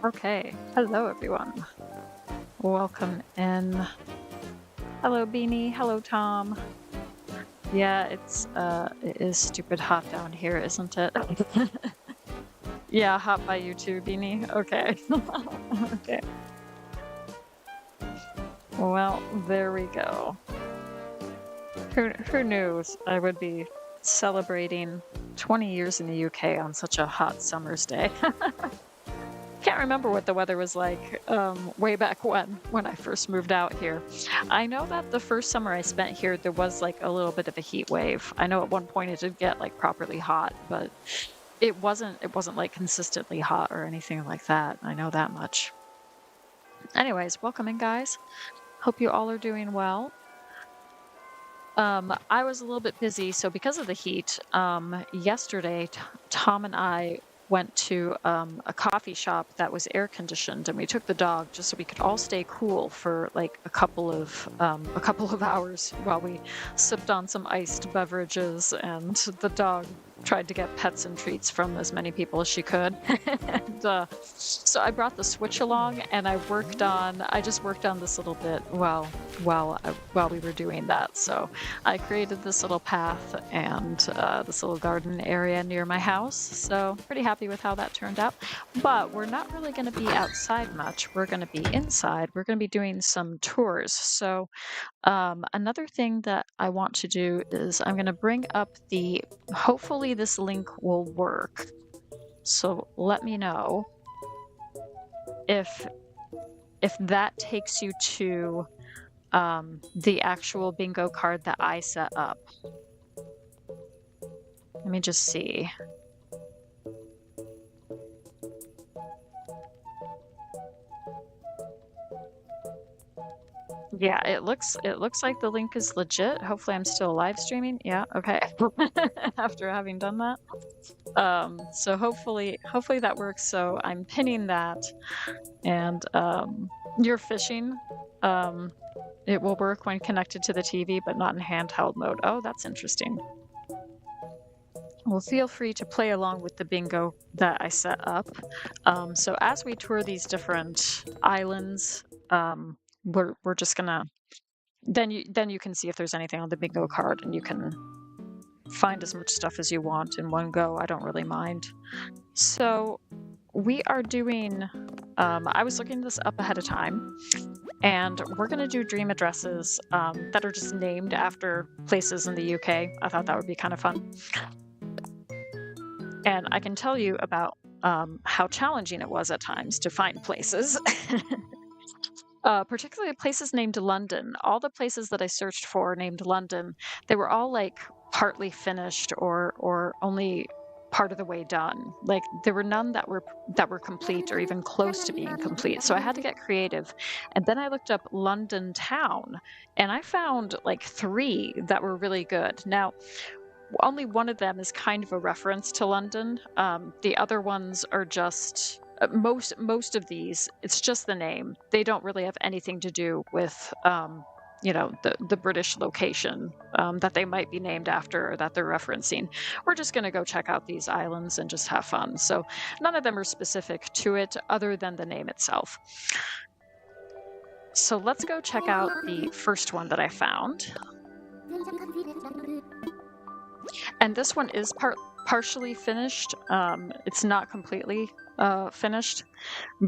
Okay, hello everyone. Welcome in. Hello Beanie, hello Tom. Yeah, it is stupid hot down here, isn't it? Yeah, hot by you too, Beanie. Okay. Okay. Well, there we go. Who knew I would be celebrating 20 years in the UK on such a hot summer's day? Can't remember what the weather was like way back when I first moved out here. I know that the first summer I spent here, there was like a little bit of a heat wave. I know at one point it did get like properly hot, but it wasn't like consistently hot or anything like that. I know that much. Anyways, welcome in, guys. Hope you all are doing well. I was a little bit busy, so because of the heat, yesterday Tom and I went to a coffee shop that was air conditioned, and we took the dog just so we could all stay cool for like a couple of hours while we sipped on some iced beverages, and the dog tried to get pets and treats from as many people as she could. And so I brought the Switch along, and I just worked on this little bit while we were doing that. So I created this little path and this little garden area near my house. So pretty happy with how that turned out. But we're not really going to be outside much. We're going to be inside. We're going to be doing some tours. So another thing that I want to do is I'm going to bring up hopefully this link will work. So let me know if that takes you to the actual bingo card that I set up. Let me just see. Yeah, it looks like the link is legit. Hopefully I'm still live streaming. Yeah, okay. After having done that. So hopefully that works. So I'm pinning that, and you're fishing. It will work when connected to the TV, but not in handheld mode. Oh, that's interesting. Well, feel free to play along with the bingo that I set up. So as we tour these different islands, we're just gonna then you can see if there's anything on the bingo card, and you can find as much stuff as you want in one go. I don't really mind. So we are doing. I was looking this up ahead of time, and we're going to do dream addresses that are just named after places in the UK. I thought that would be kind of fun. And I can tell you about how challenging it was at times to find places. Particularly places named London. All the places that I searched for named London, they were all like partly finished or only part of the way done. Like there were none that were complete or even close to being complete. So I had to get creative. And then I looked up London town, and I found like 3 that were really good. Now, only one of them is kind of a reference to London. The other ones are just most of these. It's just the name. They don't really have anything to do with the British location that they might be named after or that they're referencing. We're just going to go check out these islands and just have fun. So none of them are specific to it other than the name itself. So let's go check out the first one that I found. And this one is partially finished. It's not completely finished,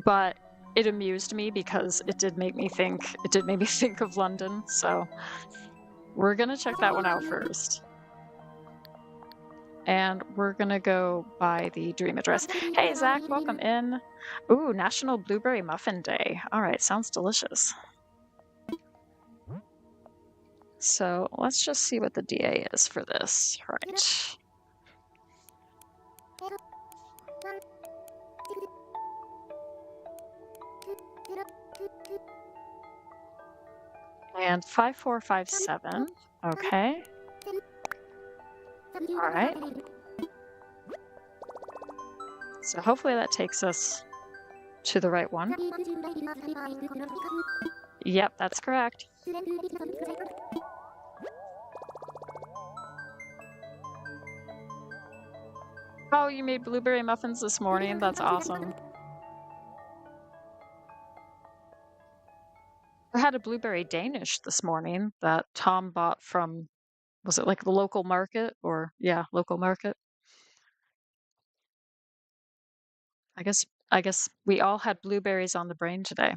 but it amused me because it did make me think of London. So we're gonna check that one out first. And we're gonna go by the dream address. Hey Zach, welcome in. Ooh, National Blueberry Muffin Day. All right, sounds delicious. So let's just see what the DA is for this. Right. And 5457. Okay. All right. So hopefully that takes us to the right one. Yep, that's correct. Oh, you made blueberry muffins this morning? That's awesome. I had a blueberry Danish this morning that Tom bought from, was it like the local market or yeah, local market? I guess I guess we all had blueberries on the brain today.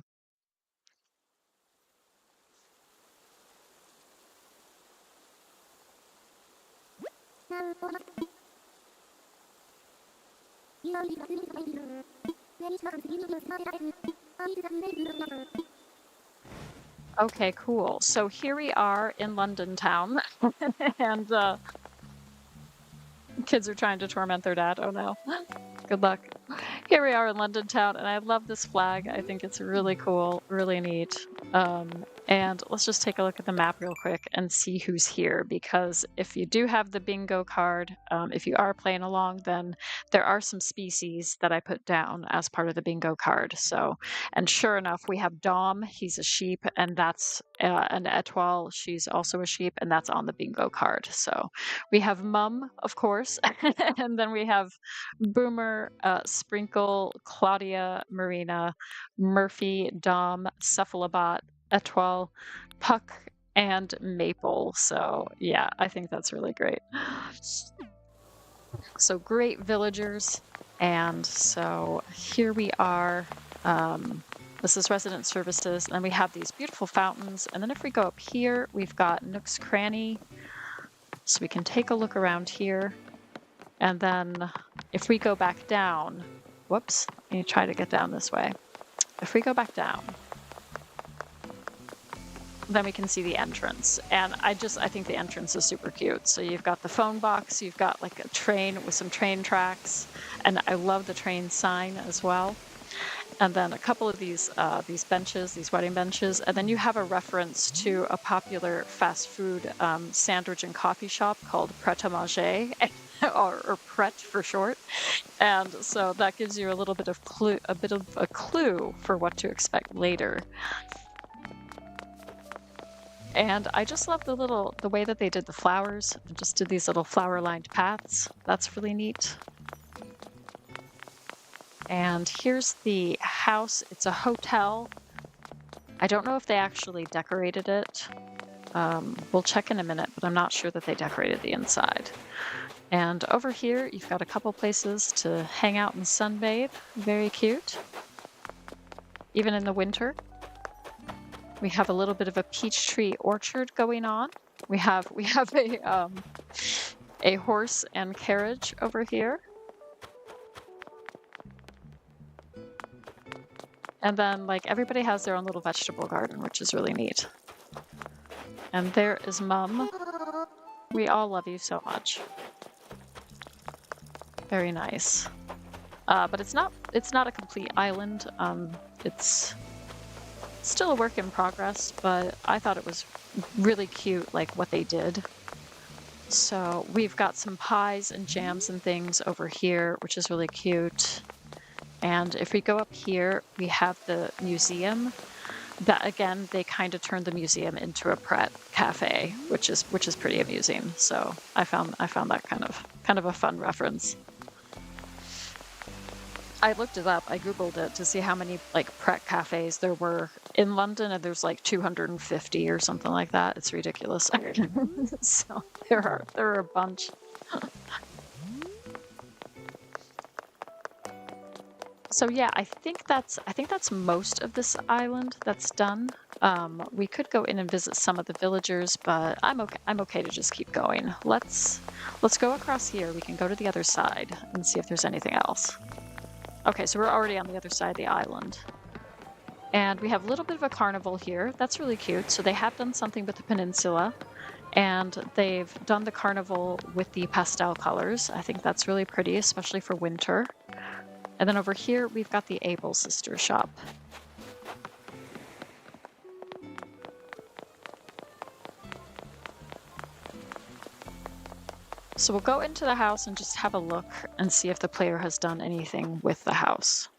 Okay, cool. So here we are in London town, and kids are trying to torment their dad. Oh no. Good luck. Here we are in London town, and I love this flag. I think it's really cool, really neat. And let's just take a look at the map real quick and see who's here. Because if you do have the bingo card, if you are playing along, then there are some species that I put down as part of the bingo card. So, and sure enough, we have Dom. He's a sheep, and that's an Etoile. She's also a sheep, and that's on the bingo card. So we have Mum, of course, and then we have Boomer, Sprinkle, Claudia, Marina, Murphy, Dom, Cephalobot, Etoile, Puck, and Maple. So yeah, I think that's really great. So great villagers. And so here we are. This is resident services, and we have these beautiful fountains. And then if we go up here, we've got Nook's Cranny. So we can take a look around here. And then if we go back down, whoops, let me try to get down this way. If we go back down, then we can see the entrance. And I think the entrance is super cute. So you've got the phone box, you've got like a train with some train tracks, and I love the train sign as well. And then a couple of these benches, these wedding benches, and then you have a reference to a popular fast food sandwich and coffee shop called Pret a Manger, or Pret for short. And so that gives you a little bit of a clue for what to expect later. And I just love the way that they did the flowers. Just did these little flower-lined paths. That's really neat. And here's the house. It's a hotel. I don't know if they actually decorated it. We'll check in a minute, but I'm not sure that they decorated the inside. And over here, you've got a couple places to hang out and sunbathe. Very cute. Even in the winter. We have a little bit of a peach tree orchard going on. We have a horse and carriage over here. And then like everybody has their own little vegetable garden, which is really neat. And there is Mum. We all love you so much. Very nice. But it's not a complete island. It's still a work in progress, but I thought it was really cute, like what they did. So we've got some pies and jams and things over here, which is really cute. And if we go up here, we have the museum. That again, they kind of turned the museum into a Pret cafe, which is pretty amusing. So I found that kind of a fun reference. I looked it up. I googled it to see how many like Pret cafes there were in London, and there's like 250 or something like that. It's ridiculous. So there are a bunch. So yeah, I think that's most of this island that's done. We could go in and visit some of the villagers, but I'm okay to just keep going. Let's go across here. We can go to the other side and see if there's anything else. Okay, so we're already on the other side of the island. And we have a little bit of a carnival here. That's really cute. So they have done something with the peninsula, and they've done the carnival with the pastel colors. I think that's really pretty, especially for winter. And then over here, we've got the Able Sister shop. So we'll go into the house and just have a look and see if the player has done anything with the house.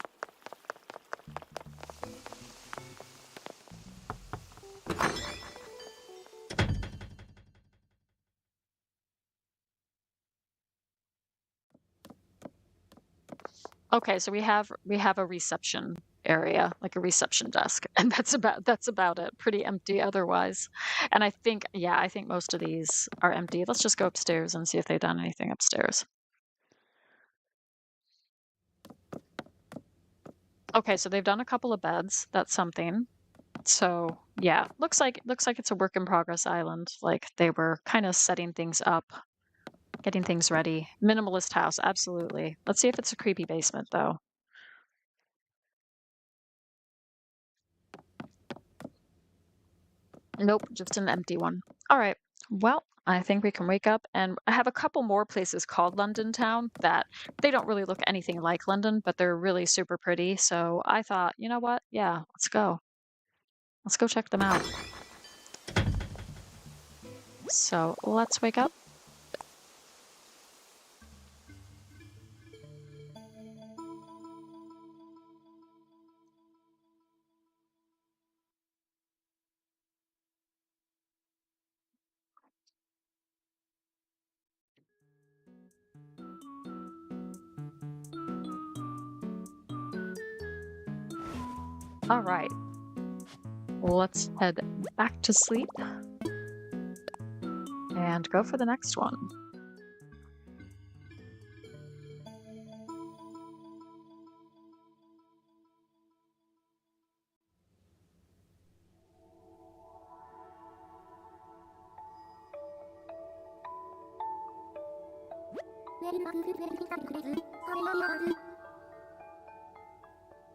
Okay, so we have a reception area, like a reception desk, and that's about it. Pretty empty otherwise. And I think, yeah, I think most of these are empty. Let's just go upstairs and see if they've done anything upstairs. Okay, so they've done a couple of beds. That's something. So yeah, looks like it's a work in progress island. Like they were kind of setting things up, getting things ready. Minimalist house, absolutely. Let's see if it's a creepy basement though. Nope, just an empty one. All right. Well, I think we can wake up, and I have a couple more places called London Town that they don't really look anything like London, but they're really super pretty. So I thought, you know what? Yeah, let's go. Let's go check them out. So let's wake up. All right. Let's head back to sleep and go for the next one.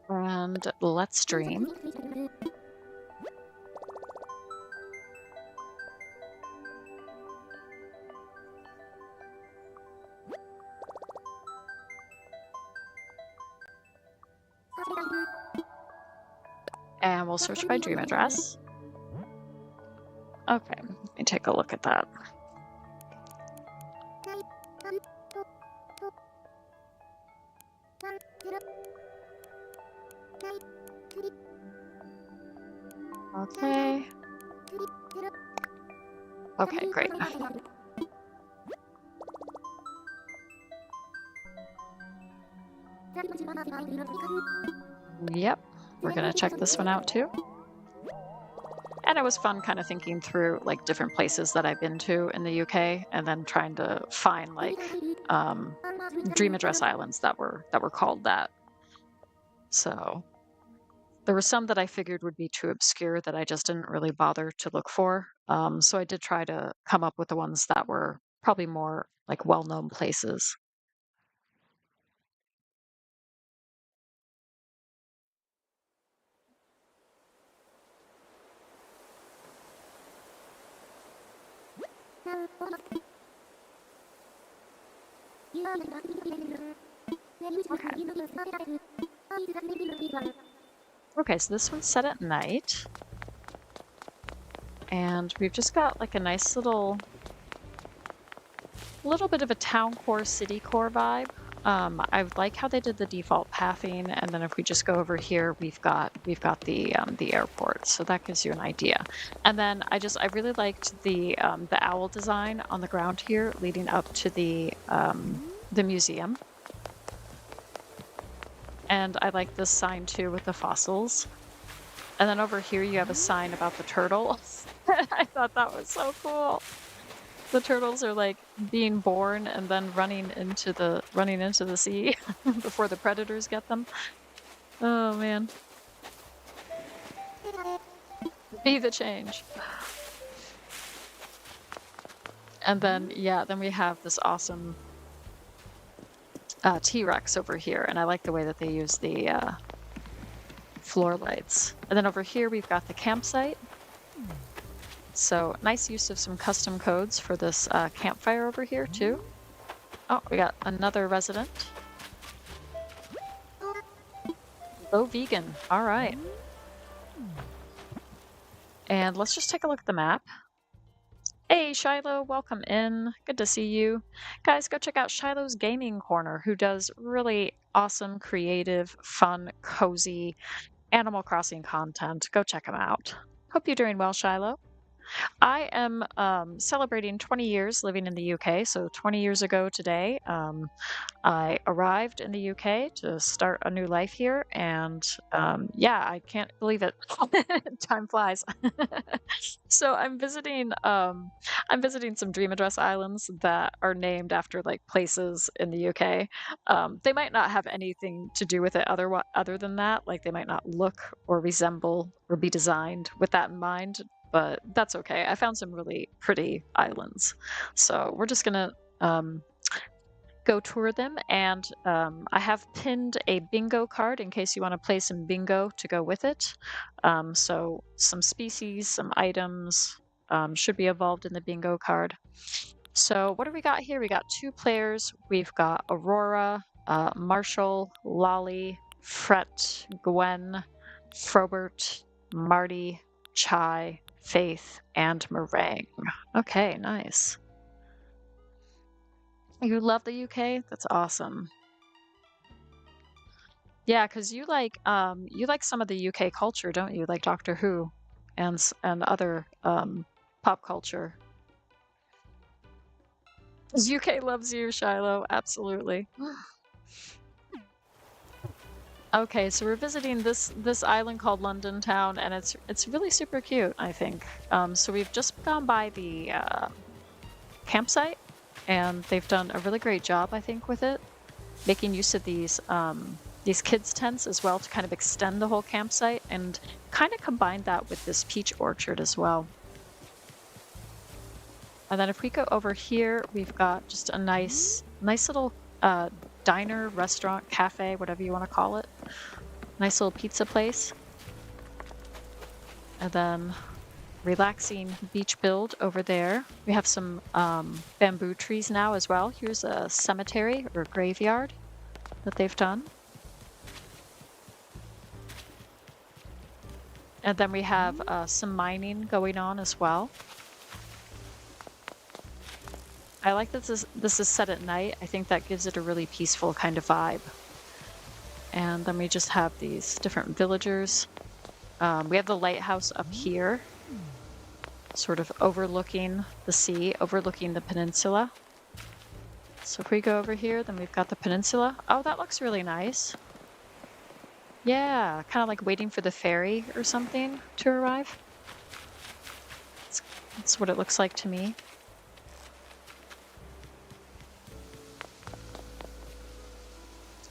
And let's dream. And we'll search by dream address. Okay, let me take a look at that. Okay. Okay, great. Yep, we're gonna check this one out too. And it was fun kind of thinking through like different places that I've been to in the UK and then trying to find like dream address islands that were called that. So there were some that I figured would be too obscure that I just didn't really bother to look for. So I did try to come up with the ones that were probably more like well-known places. Okay, so this one's set at night. And we've just got like a nice little bit of a town core, city core vibe. I like how they did the default pathing, and then if we just go over here, we've got the airport, so that gives you an idea. And then I really liked the owl design on the ground here, leading up to the museum. And I like this sign too with the fossils. And then over here you have a sign about the turtle. I thought that was so cool. The turtles are like being born and then running into the sea before the predators get them. Oh man. Be the change. And then yeah, then we have this awesome T-Rex over here, and I like the way that they use the floor lights. And then over here we've got the campsite. So nice use of some custom codes for this campfire over here too. Oh, we got another resident. Low vegan, all right. And let's just take a look at the map. Hey Shiloh, welcome in. Good to see you. Guys, go check out Shiloh's Gaming Corner, who does really awesome, creative, fun, cozy Animal Crossing content. Go check him out. Hope you're doing well, Shiloh. I am celebrating 20 years living in the UK. So 20 years ago today, I arrived in the UK to start a new life here, and yeah, I can't believe it. Time flies. So I'm visiting some Dream Address islands that are named after like places in the UK. They might not have anything to do with it other than that. Like they might not look or resemble or be designed with that in mind, but that's okay. I found some really pretty islands, so we're just gonna um, go tour them. And I have pinned a bingo card in case you want to play some bingo to go with it. So some species, some items should be involved in the bingo card. So what do we got here? We got two players. We've got Aurora, Marshall, Lolly, Fret, Gwen, Frobert, Marty, Chai, Faith, and Meringue. Okay, nice. You love the UK? That's awesome. Yeah, because you like some of the UK culture, don't you? Like Doctor Who and other pop culture. UK loves you, Shiloh. Absolutely. Okay, so we're visiting this island called London Town, and it's really super cute, I think. So we've just gone by the campsite, and they've done a really great job, I think, with it, making use of these kids' tents as well to kind of extend the whole campsite and kind of combine that with this peach orchard as well. And then if we go over here, we've got just a nice little diner, restaurant, cafe, whatever you want to call it. Nice little pizza place. And then relaxing beach build over there. We have some bamboo trees now as well. Here's a cemetery or graveyard that they've done. And then we have some mining going on as well. I like that this is set at night. I think that gives it a really peaceful kind of vibe. And then we just have these different villagers. We have the lighthouse up here, sort of overlooking the sea, overlooking the peninsula. So if we go over here, then we've got the peninsula. Oh, that looks really nice. Yeah, kind of like waiting for the ferry or something to arrive. That's what it looks like to me.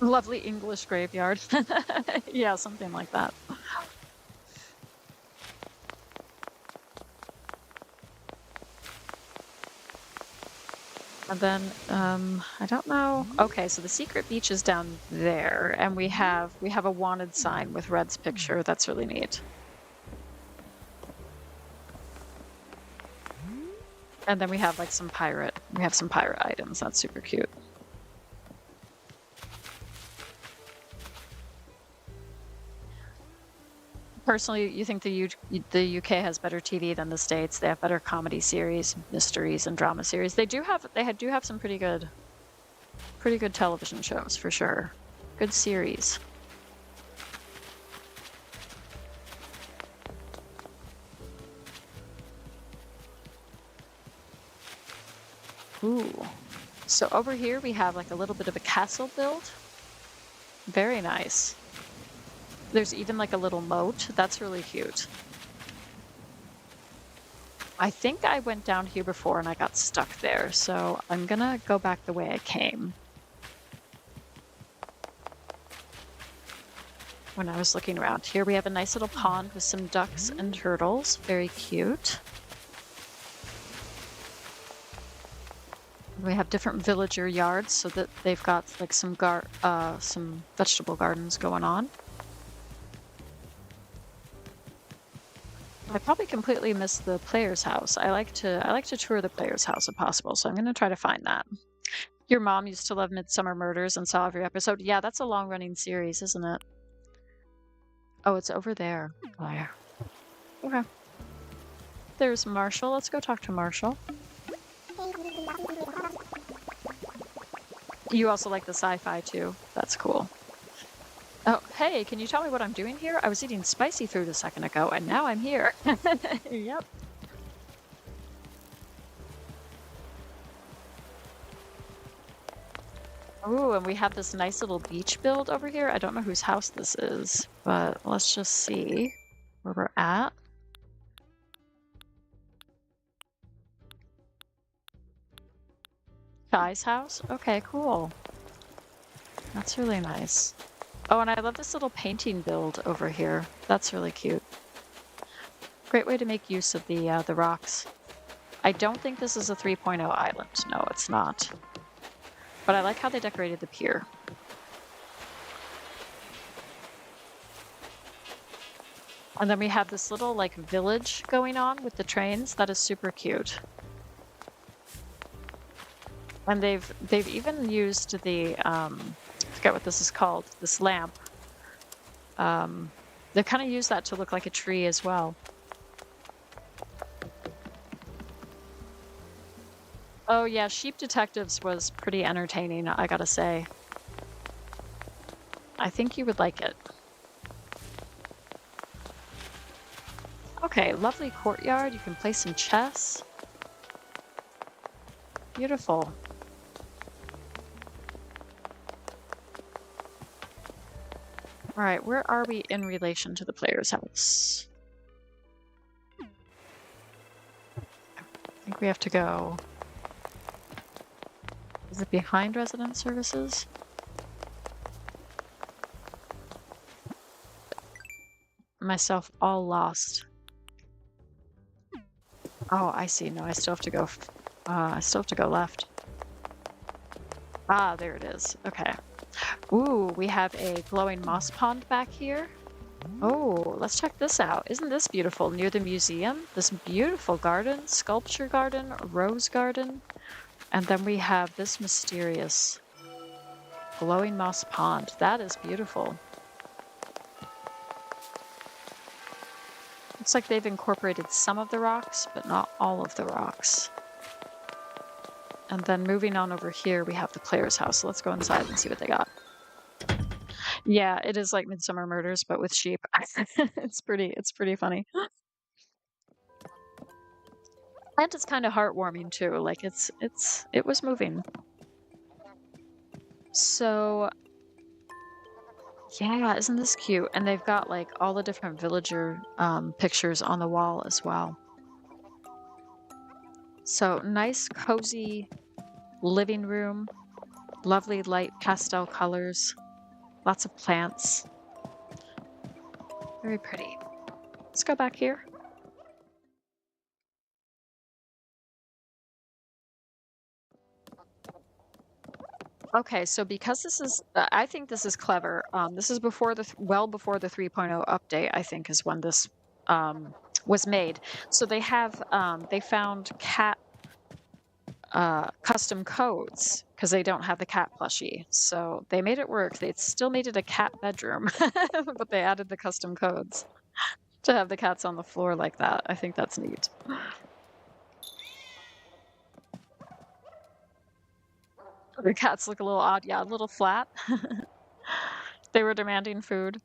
Lovely English graveyard. Yeah, something like that. And then, I don't know. Okay, so the secret beach is down there, and we have a wanted sign with Red's picture. That's really neat. And then we have like some pirate items. That's super cute. Personally, you think the UK has better TV than the States? They have better comedy series, mysteries, and drama series. They do have some pretty good television shows for sure. Good series. Ooh. So over here we have like a little bit of a castle build. Very nice. There's even like a little moat. That's really cute. I think I went down here before and I got stuck there, so I'm gonna go back the way I came. When I was looking around here, we have a nice little pond with some ducks and turtles. Very cute. We have different villager yards so that they've got like some vegetable gardens going on. I probably completely missed the player's house. I like to tour the player's house if possible, so I'm going to try to find that. Your mom used to love Midsummer Murders and saw every episode. Yeah, that's a long-running series, isn't it? Oh, it's over there. Oh, yeah. Okay. There's Marshall. Let's go talk to Marshall. You also like the sci-fi too. That's cool. Oh, hey, can you tell me what I'm doing here? I was eating spicy food a second ago, and now I'm here. Yep. Ooh, and we have this nice little beach build over here. I don't know whose house this is, but let's just see where we're at. Guy's house? Okay, cool. That's really nice. Oh, and I love this little painting build over here. That's really cute. Great way to make use of the rocks. I don't think this is a 3.0 island. No, it's not. But I like how they decorated the pier. And then we have this little like village going on with the trains. That is super cute. And they've even used the I forget what this is called, this lamp. They've kind of used that to look like a tree as well. Oh yeah, Sheep Detectives was pretty entertaining, I gotta say. I think you would like it. Okay, lovely courtyard. You can play some chess. Beautiful. All right, where are we in relation to the player's house? I think we have to go. Is it behind resident services? Myself all lost. Oh, I see. No, I still have to go. I still have to go left. Ah, there it is. Okay. Ooh, we have a glowing moss pond back here. Oh, let's check this out. Isn't this beautiful? Near the museum, this beautiful garden, sculpture garden, rose garden. And then we have this mysterious glowing moss pond. That is beautiful. Looks like they've incorporated some of the rocks, but not all of the rocks. And then moving on over here, we have the player's house. So let's go inside and see what they got. Yeah, it is like Midsummer Murders, but with sheep. It's pretty funny. And it's kind of heartwarming too. Like it was moving. So yeah, isn't this cute? And they've got like all the different villager pictures on the wall as well. So nice, cozy living room, lovely light pastel colors, lots of plants. Very pretty. Let's go back here. Okay, so because this is, I think this is clever. This is before well before the 3.0 update, I think, is when this was made. So they have, they found cat custom codes because they don't have the cat plushie. So they made it work. They still made it a cat bedroom, but they added the custom codes to have the cats on the floor like that. I think that's neat. The cats look a little odd. Yeah, a little flat. They were demanding food.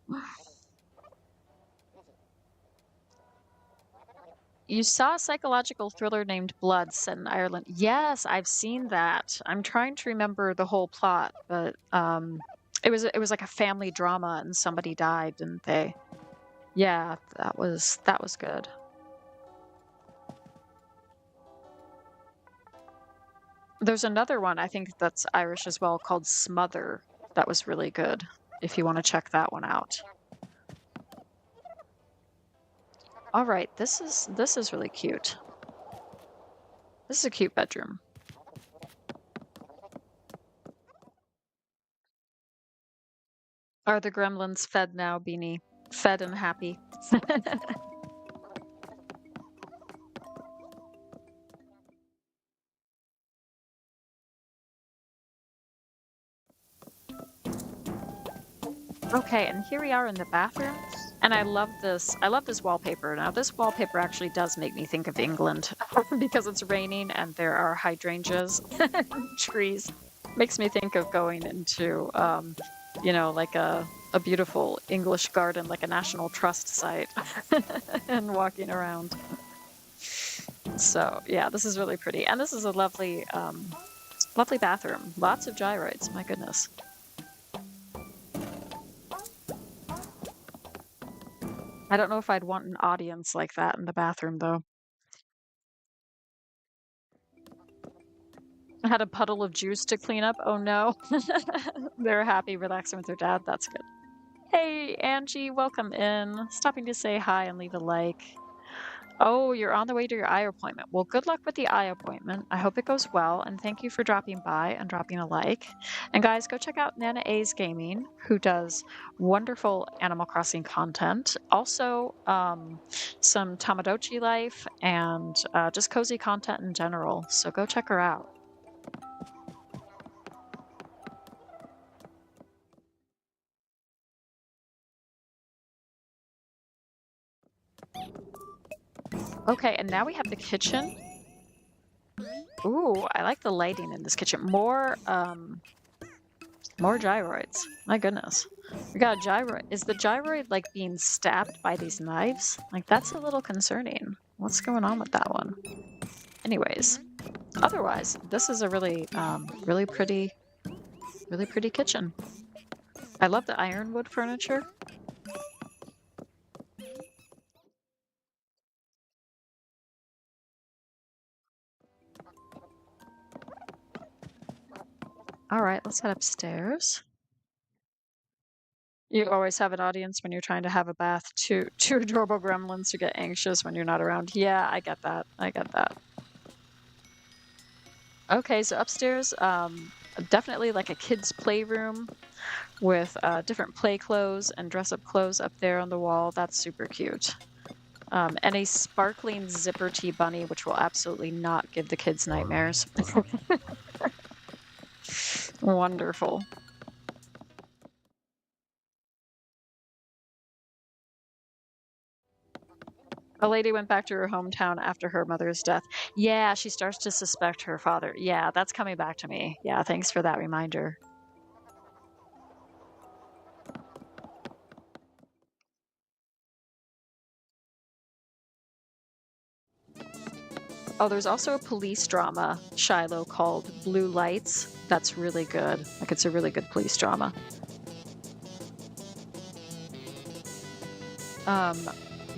You saw a psychological thriller named Blood set in Ireland. Yes, I've seen that. I'm trying to remember the whole plot, but it was like a family drama and somebody died, didn't they? Yeah, that was good. There's another one I think that's Irish as well called Smother. That was really good if you want to check that one out. All right, this is really cute. This is a cute bedroom. Are the gremlins fed now, Beanie? Fed and happy. Okay, and here we are in the bathroom, and I love this. I love this wallpaper. Now, this wallpaper actually does make me think of England because it's raining and there are hydrangeas, trees. Makes me think of going into, you know, like a beautiful English garden, like a National Trust site, and walking around. So yeah, this is really pretty, and this is a lovely Lovely bathroom. Lots of gyroids. My goodness. I don't know if I'd want an audience like that in the bathroom, though. I had a puddle of juice to clean up. Oh no. They're happy relaxing with their dad. That's good. Hey, Angie, welcome in. Stopping to say hi and leave a like. Oh, you're on the way to your eye appointment. Well, good luck with the eye appointment. I hope it goes well, and thank you for dropping by and dropping a like. And guys, go check out Nana A's Gaming, who does wonderful Animal Crossing content. Also, some Tamagotchi life and just cozy content in general. So go check her out. Okay, and now we have the kitchen. Ooh, I like the lighting in this kitchen. More gyroids. My goodness. We got a gyroid. Is the gyroid like being stabbed by these knives? Like that's a little concerning. What's going on with that one? Anyways, otherwise, this is a really really pretty kitchen. I love the ironwood furniture. All right, let's head upstairs. You always have an audience when you're trying to have a bath. Two adorable gremlins who get anxious when you're not around. Yeah, I get that. I get that. Okay, so upstairs, definitely like a kid's playroom with different play clothes and dress-up clothes up there on the wall. That's super cute. And a sparkling zipper tee bunny, which will absolutely not give the kids nightmares. Wonderful. A lady went back to her hometown after her mother's death. Yeah, she starts to suspect her father. Yeah, that's coming back to me. Yeah, thanks for that reminder. Oh, there's also a police drama, Shiloh, called Blue Lights. That's really good. Like, it's a really good police drama.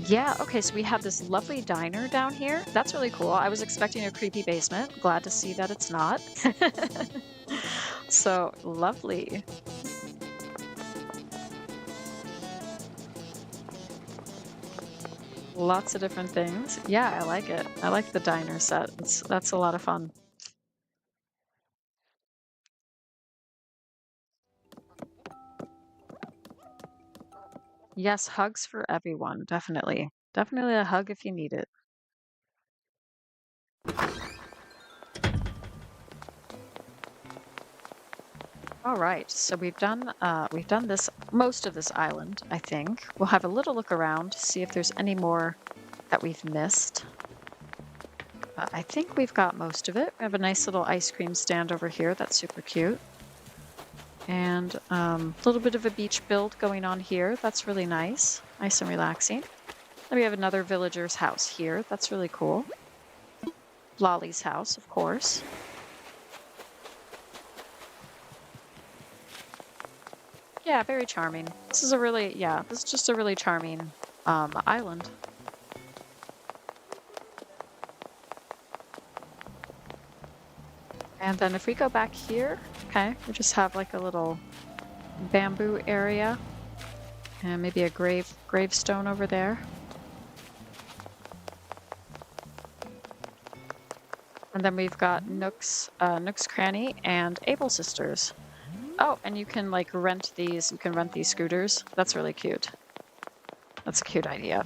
Yeah, okay, so we have this lovely diner down here. That's really cool. I was expecting a creepy basement. Glad to see that it's not. So lovely. Lots of different things. Yeah, I like it. I like the diner set. That's a lot of fun. Yes, hugs for everyone. Definitely. Definitely a hug if you need it. All right, so we've done this most of this island, I think. We'll have a little look around, see if there's any more that we've missed. I think we've got most of it. We have a nice little ice cream stand over here. That's super cute. And a little bit of a beach build going on here. That's really nice. Nice and relaxing. Then we have another villager's house here. That's really cool. Lolly's house, of course. Yeah, very charming. This is just a really charming island. And then if we go back here, okay, we just have like a little bamboo area and maybe a gravestone over there. And then we've got Nook's Cranny and Able Sisters. Oh, and you can like rent these scooters. That's really cute. That's a cute idea.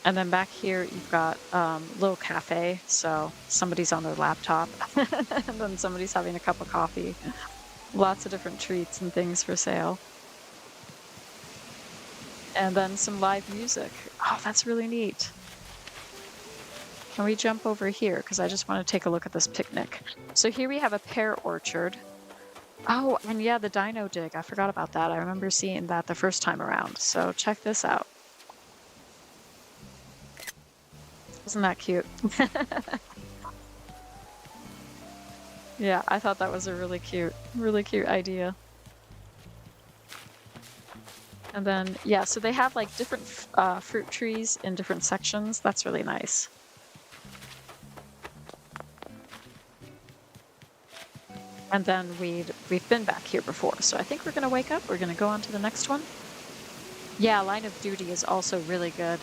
And then back here you've got little cafe, so somebody's on their laptop and then somebody's having a cup of coffee. Lots of different treats and things for sale. And then some live music. Oh, that's really neat. Can we jump over here? Because I just want to take a look at this picnic. So here we have a pear orchard. Oh, and yeah, the dino dig. I forgot about that. I remember seeing that the first time around. So check this out. Isn't that cute? Yeah, I thought that was a really cute idea. And then, yeah, so they have like different fruit trees in different sections. That's really nice. And then we've been back here before, so I think we're gonna wake up. We're gonna go on to the next one. Yeah, Line of Duty is also really good.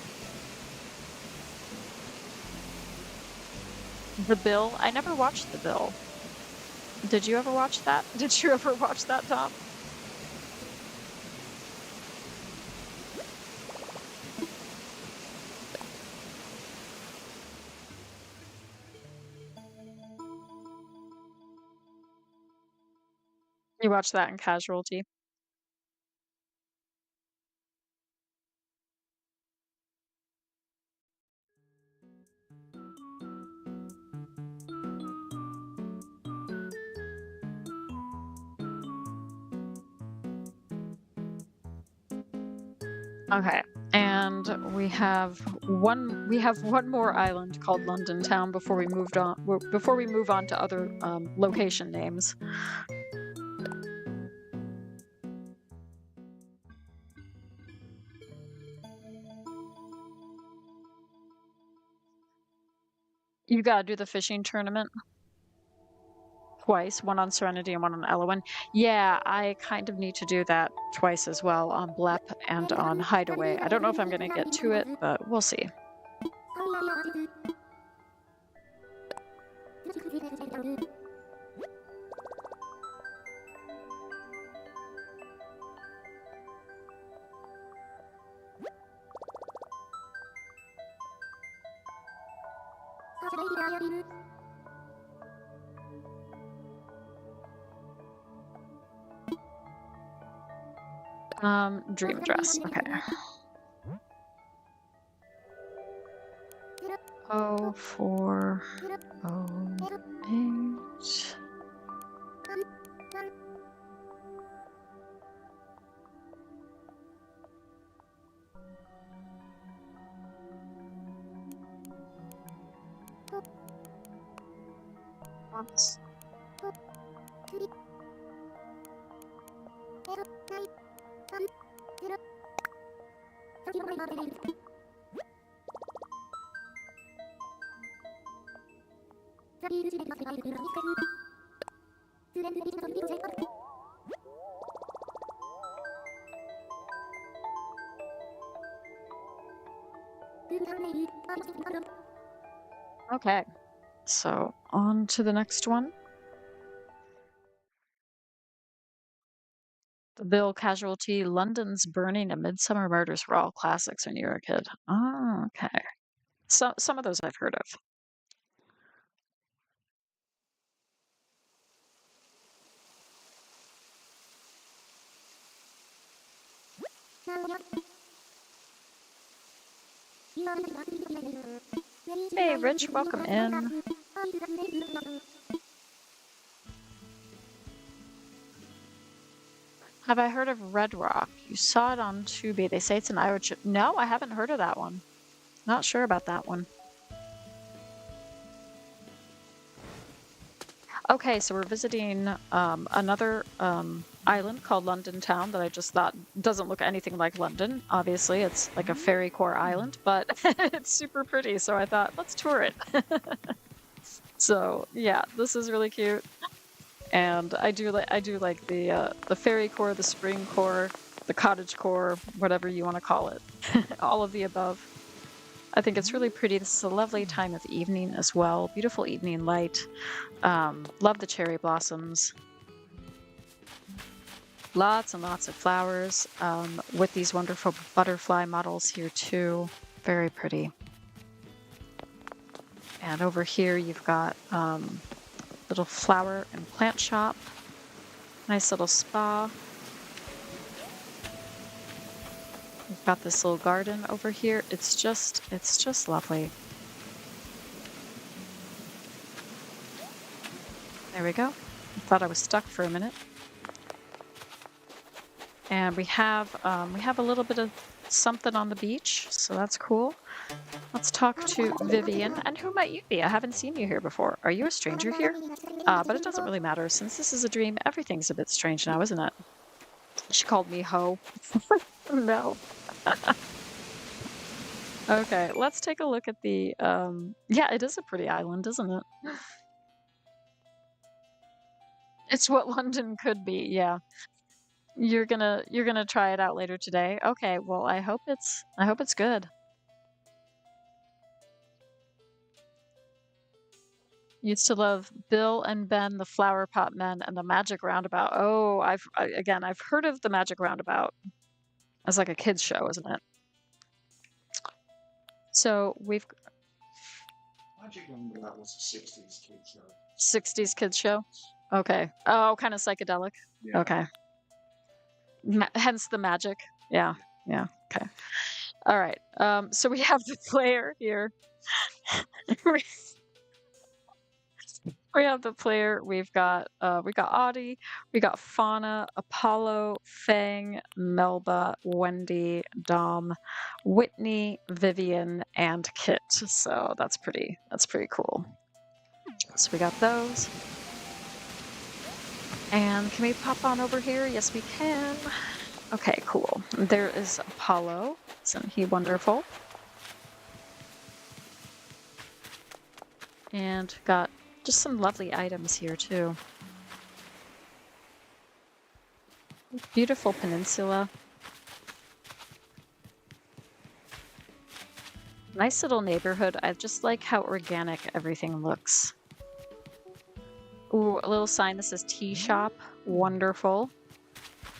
The Bill, I never watched The Bill. Did you ever watch that? Did you ever watch that, Tom? You watched that in Casualty. Okay. And we have one more island called London Town before we move on to other location names. You gotta do the fishing tournament twice, one on Serenity and one on Elowen. Yeah, I kind of need to do that twice as well on Blep and on Hideaway. I don't know if I'm gonna get to it, but we'll see. Dream Dress. Okay. Oh, 4, 8. Oops. Okay, so on to the next one. The Bill Casualty, London's Burning, and Midsummer Murders were all classics when you were a kid. Oh, okay. So some of those I've heard of. Hey, Rich, welcome in. Have I heard of Red Rock? You saw it on Tubi. They say it's an Irish. No, I haven't heard of that one. Not sure about that one. Okay, so we're visiting another island called London Town that I just thought doesn't look anything like London. Obviously, it's like a fairy core island, but it's super pretty. So I thought, let's tour it. So yeah, this is really cute, and I do like the fairy core, the spring core, the cottage core, whatever you want to call it, all of the above. I think it's really pretty. This is a lovely time of evening as well. Beautiful evening light. Love the cherry blossoms. Lots and lots of flowers with these wonderful butterfly models here too. Very pretty. And over here you've got little flower and plant shop. Nice little spa. We've got this little garden over here. It's just lovely. There we go. I thought I was stuck for a minute. And we have a little bit of something on the beach, so that's cool. Let's talk to Vivian. And who might you be? I haven't seen you here before. Are you a stranger here? But it doesn't really matter. Since this is a dream, everything's a bit strange now, isn't it? She called me Ho. No. Okay, let's take a look at the, yeah, it is a pretty island, isn't it? It's what London could be, yeah. You're gonna try it out later today. Okay, well, I hope it's good. Used to love Bill and Ben, the Flower Pot Men, and the Magic Roundabout. Oh, again, I've heard of the Magic Roundabout as like a kids show, isn't it? So we've Magic Roundabout was a 60s kid show. 60s kids show. Okay. Oh, kind of psychedelic. Yeah. Okay. Hence the magic. Yeah. Yeah. Okay. All right. So we have the player here. We have the player. We've got Audie, we got Fauna, Apollo, Fang, Melba, Wendy, Dom, Whitney, Vivian, and Kit. So that's pretty cool. So we got those. And can we pop on over here? Yes, we can. Okay, cool. There is Apollo. Isn't he wonderful? And got just some lovely items here too. Beautiful peninsula. Nice little neighborhood. I just like how organic everything looks. Ooh, a little sign that says tea shop. Wonderful.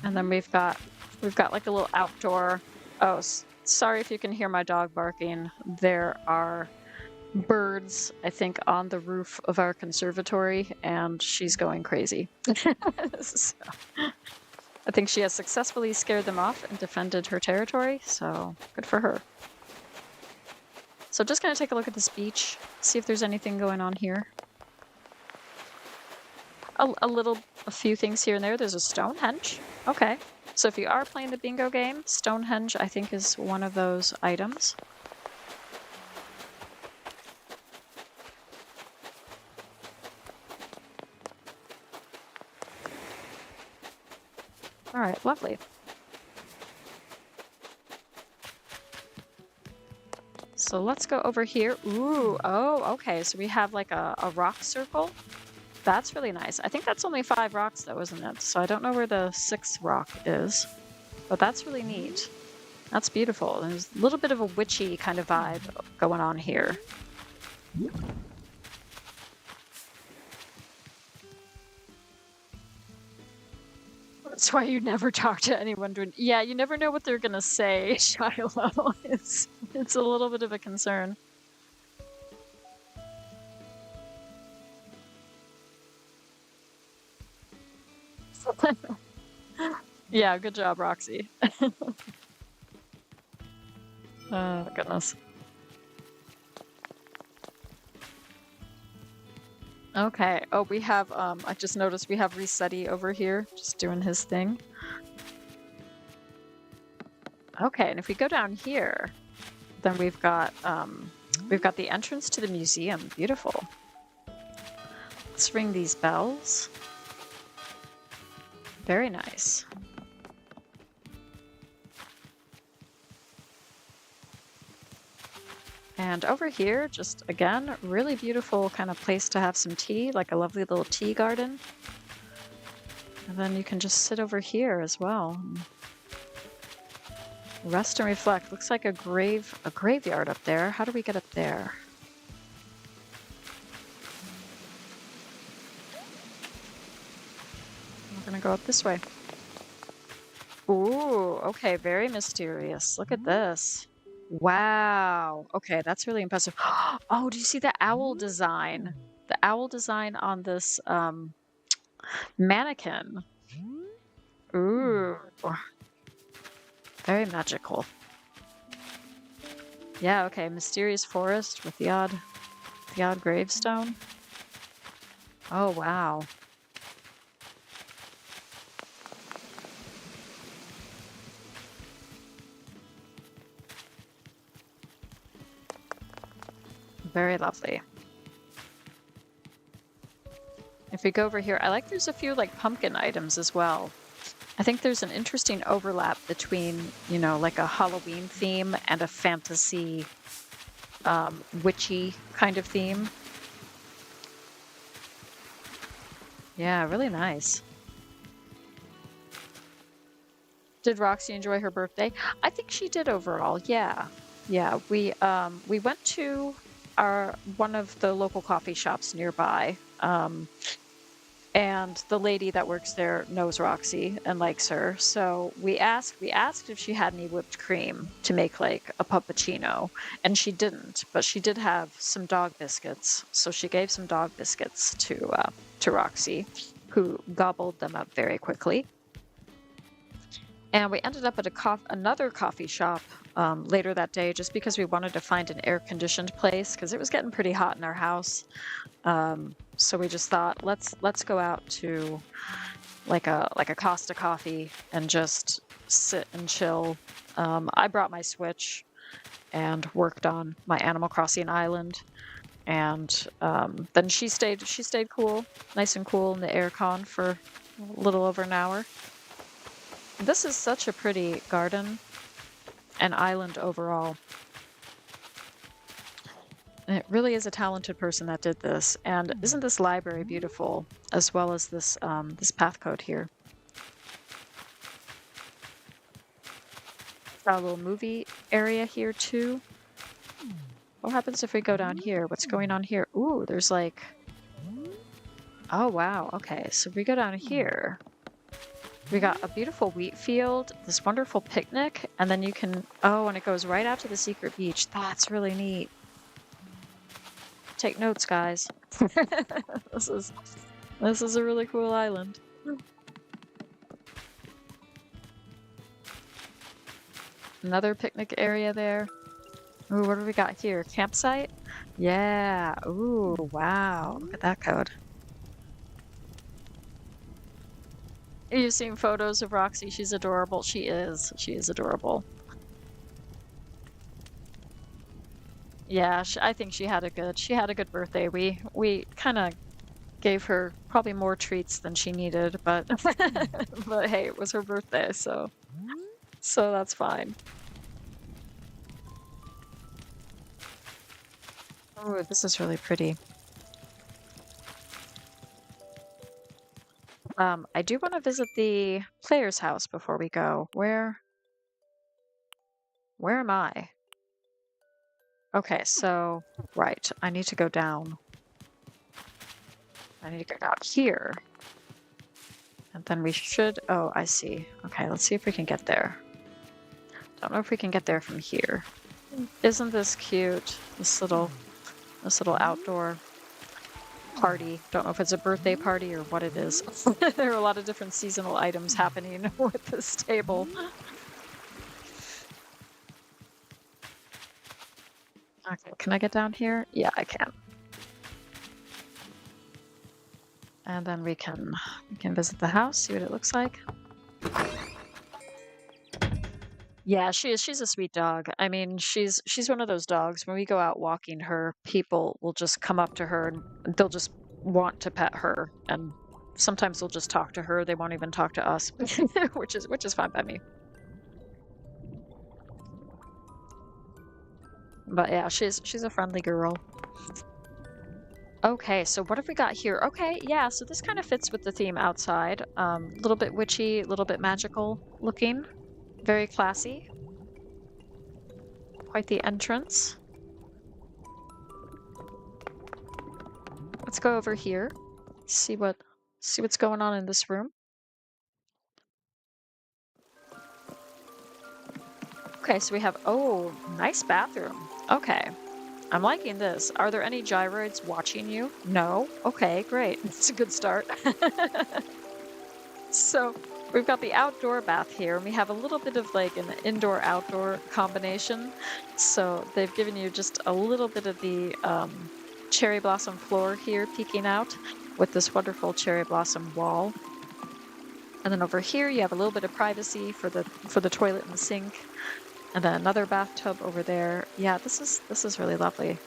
And then we've got like a little outdoor. Oh, sorry if you can hear my dog barking. There are birds, I think, on the roof of our conservatory, and she's going crazy. So, I think she has successfully scared them off and defended her territory, so good for her. So just gonna take a look at this beach, see if there's anything going on here. A few things here and there. There's a Stonehenge. Okay. So if you are playing the bingo game, Stonehenge, I think, is one of those items. All right, lovely. So let's go over here. Ooh, oh, okay. So we have like a rock circle. That's really nice. I think that's only 5 rocks though, isn't it? So I don't know where the 6th rock is, but that's really neat. That's beautiful. There's a little bit of a witchy kind of vibe going on here. That's why you never talk to anyone doing. Yeah, you never know what they're gonna say, Shiloh. It's a little bit of a concern. Yeah, good job, Roxy. Oh, goodness. Okay. Oh, we have, I just noticed we have Resetti over here, just doing his thing. Okay, and if we go down here, then we've got the entrance to the museum. Beautiful. Let's ring these bells. Very nice. And over here, just again, really beautiful kind of place to have some tea, like a lovely little tea garden. And then you can just sit over here as well. Rest and reflect. Looks like a graveyard up there. How do we get up there? We're gonna go up this way. Ooh, okay, very mysterious. Look at this. Wow. Okay, that's really impressive. Oh, do you see the owl design? The owl design on this mannequin. Ooh. Very magical. Yeah, okay, mysterious forest with the odd gravestone. Oh, wow. Very lovely. If we go over here, I like there's a few like pumpkin items as well. I think there's an interesting overlap between, you know, like a Halloween theme and a fantasy, witchy kind of theme. Yeah, really nice. Did Roxy enjoy her birthday? I think she did overall. Yeah. Yeah, we went to our one of the local coffee shops nearby. And the lady that works there knows Roxy and likes her. So we asked if she had any whipped cream to make like a puppuccino, and she didn't, but she did have some dog biscuits. So she gave some dog biscuits to Roxy, who gobbled them up very quickly. And we ended up at another coffee shop later that day, just because we wanted to find an air-conditioned place because it was getting pretty hot in our house. So we just thought, let's go out to like a Costa Coffee and just sit and chill. I brought my Switch and worked on my Animal Crossing island, and then she stayed cool, nice and cool in the aircon for a little over an hour. This is such a pretty garden and island overall. And it really is a talented person that did this. And isn't this library beautiful, as well as this this path code here? Got a little movie area here too. What happens if we go down here? What's going on here? Ooh, there's like... Oh, wow. Okay, so if we go down here, we got a beautiful wheat field, this wonderful picnic, and then you can... Oh, and it goes right out to the secret beach. That's really neat. Take notes, guys. This is a really cool island. Another picnic area there. Ooh, what do we got here? Campsite? Yeah. Ooh, wow. Look at that code. You've seen photos of Roxy. She's adorable. She is. She is adorable. Yeah, I think she had a good birthday. We kind of gave her probably more treats than she needed, but but hey, it was her birthday, so that's fine. Oh, this is really pretty. I do want to visit the player's house before we go. Where am I? Okay, so right, I need to go down. I need to go out here. And then we should... Oh, I see. Okay, let's see if we can get there. Don't know if we can get there from here. Isn't this cute? This little outdoor party. Don't know if it's a birthday party or what it is. There are a lot of different seasonal items happening with this table. Okay, can I get down here? Yeah, I can. And then we can visit the house, see what it looks like. Yeah, she's a sweet dog. I mean, she's one of those dogs. When we go out walking her, people will just come up to her and they'll just want to pet her, and sometimes they'll just talk to her. They won't even talk to us, which is fine by me. But yeah, she's a friendly girl. Okay, so what have we got here? Okay, yeah, so this kind of fits with the theme outside. A little bit witchy, a little bit magical looking. Very classy. Quite the entrance. Let's go over here. See what's going on in this room. Okay, so we have... Oh, nice bathroom. Okay. I'm liking this. Are there any gyroids watching you? No? Okay, great. It's a good start. So we've got the outdoor bath here, and we have a little bit of like an indoor-outdoor combination. So they've given you just a little bit of the cherry blossom floor here peeking out with this wonderful cherry blossom wall. And then over here you have a little bit of privacy for the toilet and the sink. And then another bathtub over there. Yeah, this is really lovely.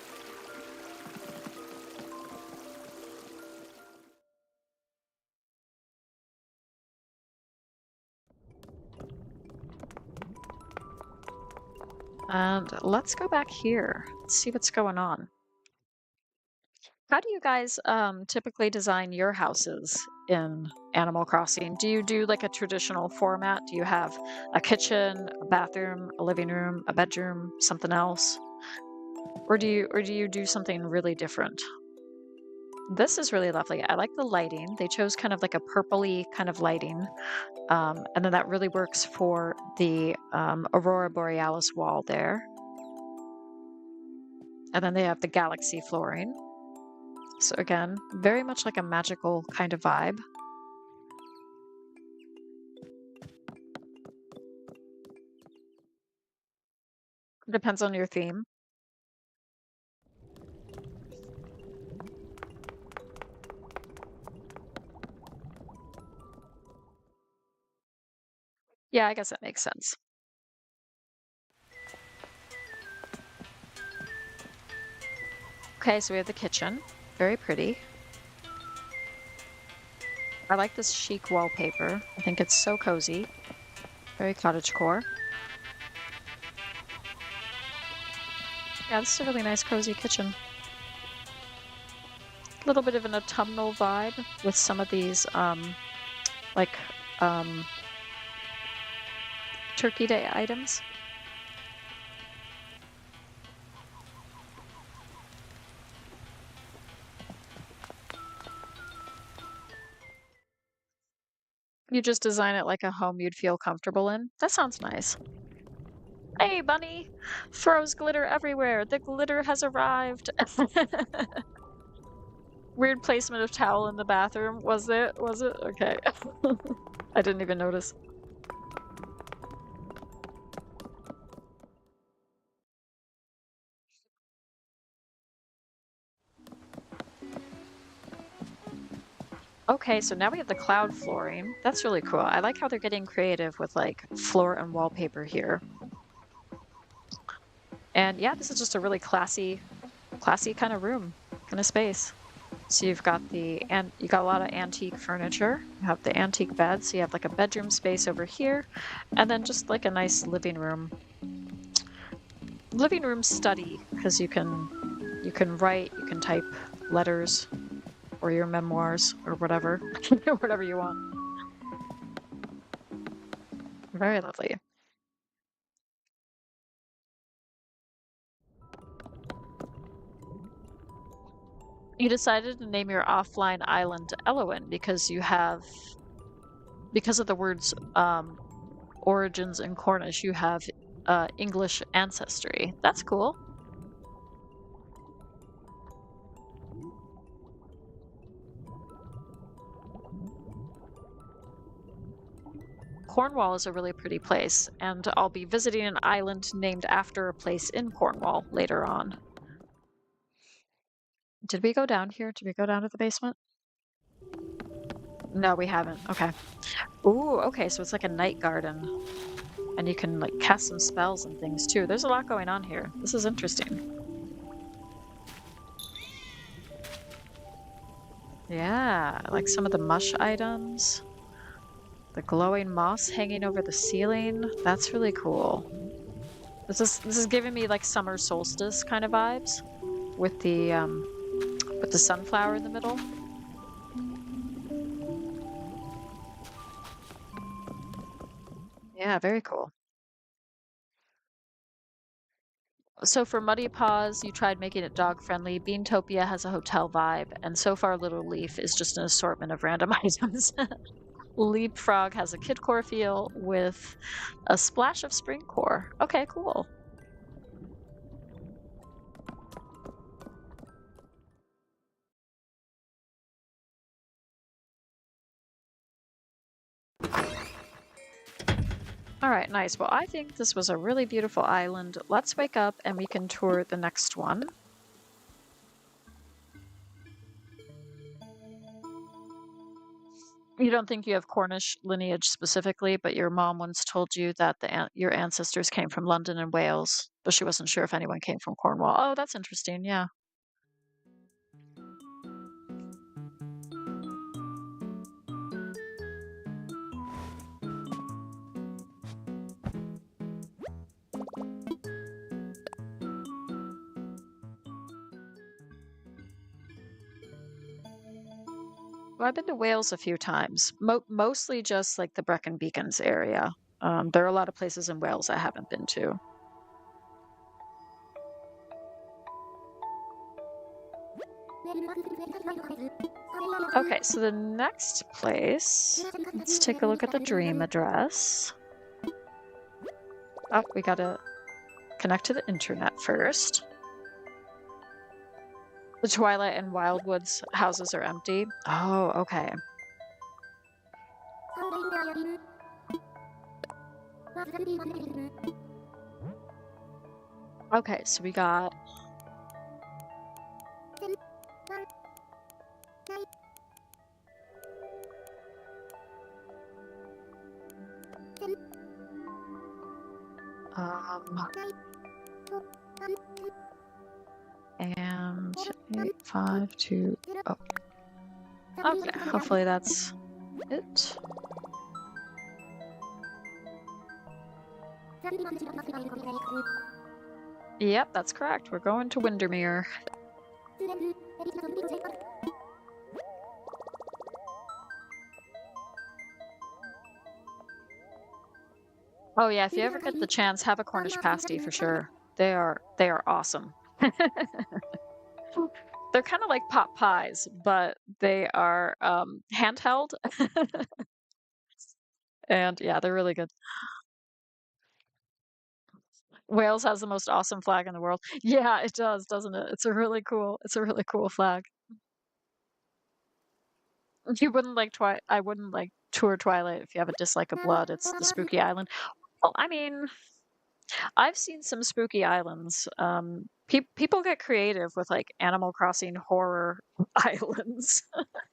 And let's go back here. Let's see what's going on. How do you guys typically design your houses in Animal Crossing? Do you do like a traditional format? Do you have a kitchen, a bathroom, a living room, a bedroom, something else? Or do you do something really different? This is really lovely. I like the lighting. They chose kind of like a purpley kind of lighting. And then that really works for the Aurora Borealis wall there. And then they have the galaxy flooring. So again, very much like a magical kind of vibe. Depends on your theme. Yeah, I guess that makes sense. Okay, so we have the kitchen. Very pretty. I like this chic wallpaper. I think it's so cozy. Very cottagecore. Yeah, this is a really nice cozy kitchen. A little bit of an autumnal vibe with some of these like um Turkey Day items. You just design it like a home you'd feel comfortable in. That sounds nice. Hey, bunny! Throws glitter everywhere. The glitter has arrived. Weird placement of towel in the bathroom. Was it? Was it? Okay. I didn't even notice. Okay, so now we have the cloud flooring. That's really cool. I like how they're getting creative with like floor and wallpaper here. And yeah, this is just a really classy kind of room, kind of space. So you've got you got a lot of antique furniture. You have the antique bed, so you have like a bedroom space over here, and then just like a nice living room study, because you can write, you can type letters or your memoirs or whatever, whatever you want. Very lovely. You decided to name your offline island Elowin because of the words origins in Cornish, you have English ancestry. That's cool. Cornwall is a really pretty place, and I'll be visiting an island named after a place in Cornwall later on. Did we go down here? Did we go down to the basement? No, we haven't. Okay. Ooh, okay, so it's like a night garden. And you can like cast some spells and things too. There's a lot going on here. This is interesting. Yeah, like some of the mush items. The glowing moss hanging over the ceiling. That's really cool. This is giving me like summer solstice kind of vibes with the sunflower in the middle. Yeah, very cool. So for Muddy Paws, you tried making it dog friendly. Beantopia has a hotel vibe, and so far Little Leaf is just an assortment of random items. Leapfrog has a kidcore feel with a splash of springcore. Okay, cool. All right, nice. Well, I think this was a really beautiful island. Let's wake up and we can tour the next one. You don't think you have Cornish lineage specifically, but your mom once told you that your ancestors came from London and Wales, but she wasn't sure if anyone came from Cornwall. Oh, that's interesting. Yeah. I've been to Wales a few times, mostly just like the Brecon Beacons area. There are a lot of places in Wales I haven't been to. Okay, so the next place, let's take a look at the dream address. Oh, we gotta connect to the internet first. The Twilight and Wildwoods houses are empty. Oh, okay. Okay, so we got and 852. Oh, okay. Hopefully that's it. Yep, that's correct. We're going to Windermere. Oh yeah, if you ever get the chance, have a Cornish pasty for sure. They are awesome. They're kind of like pot pies, but they are handheld. And yeah, they're really good. Wales has the most awesome flag in the world. Yeah, it does, doesn't it? It's a really cool flag. You wouldn't like I wouldn't like tour Twilight if you have a dislike of blood. It's the spooky island. Well, I mean, I've seen some spooky islands. People get creative with like Animal Crossing horror islands,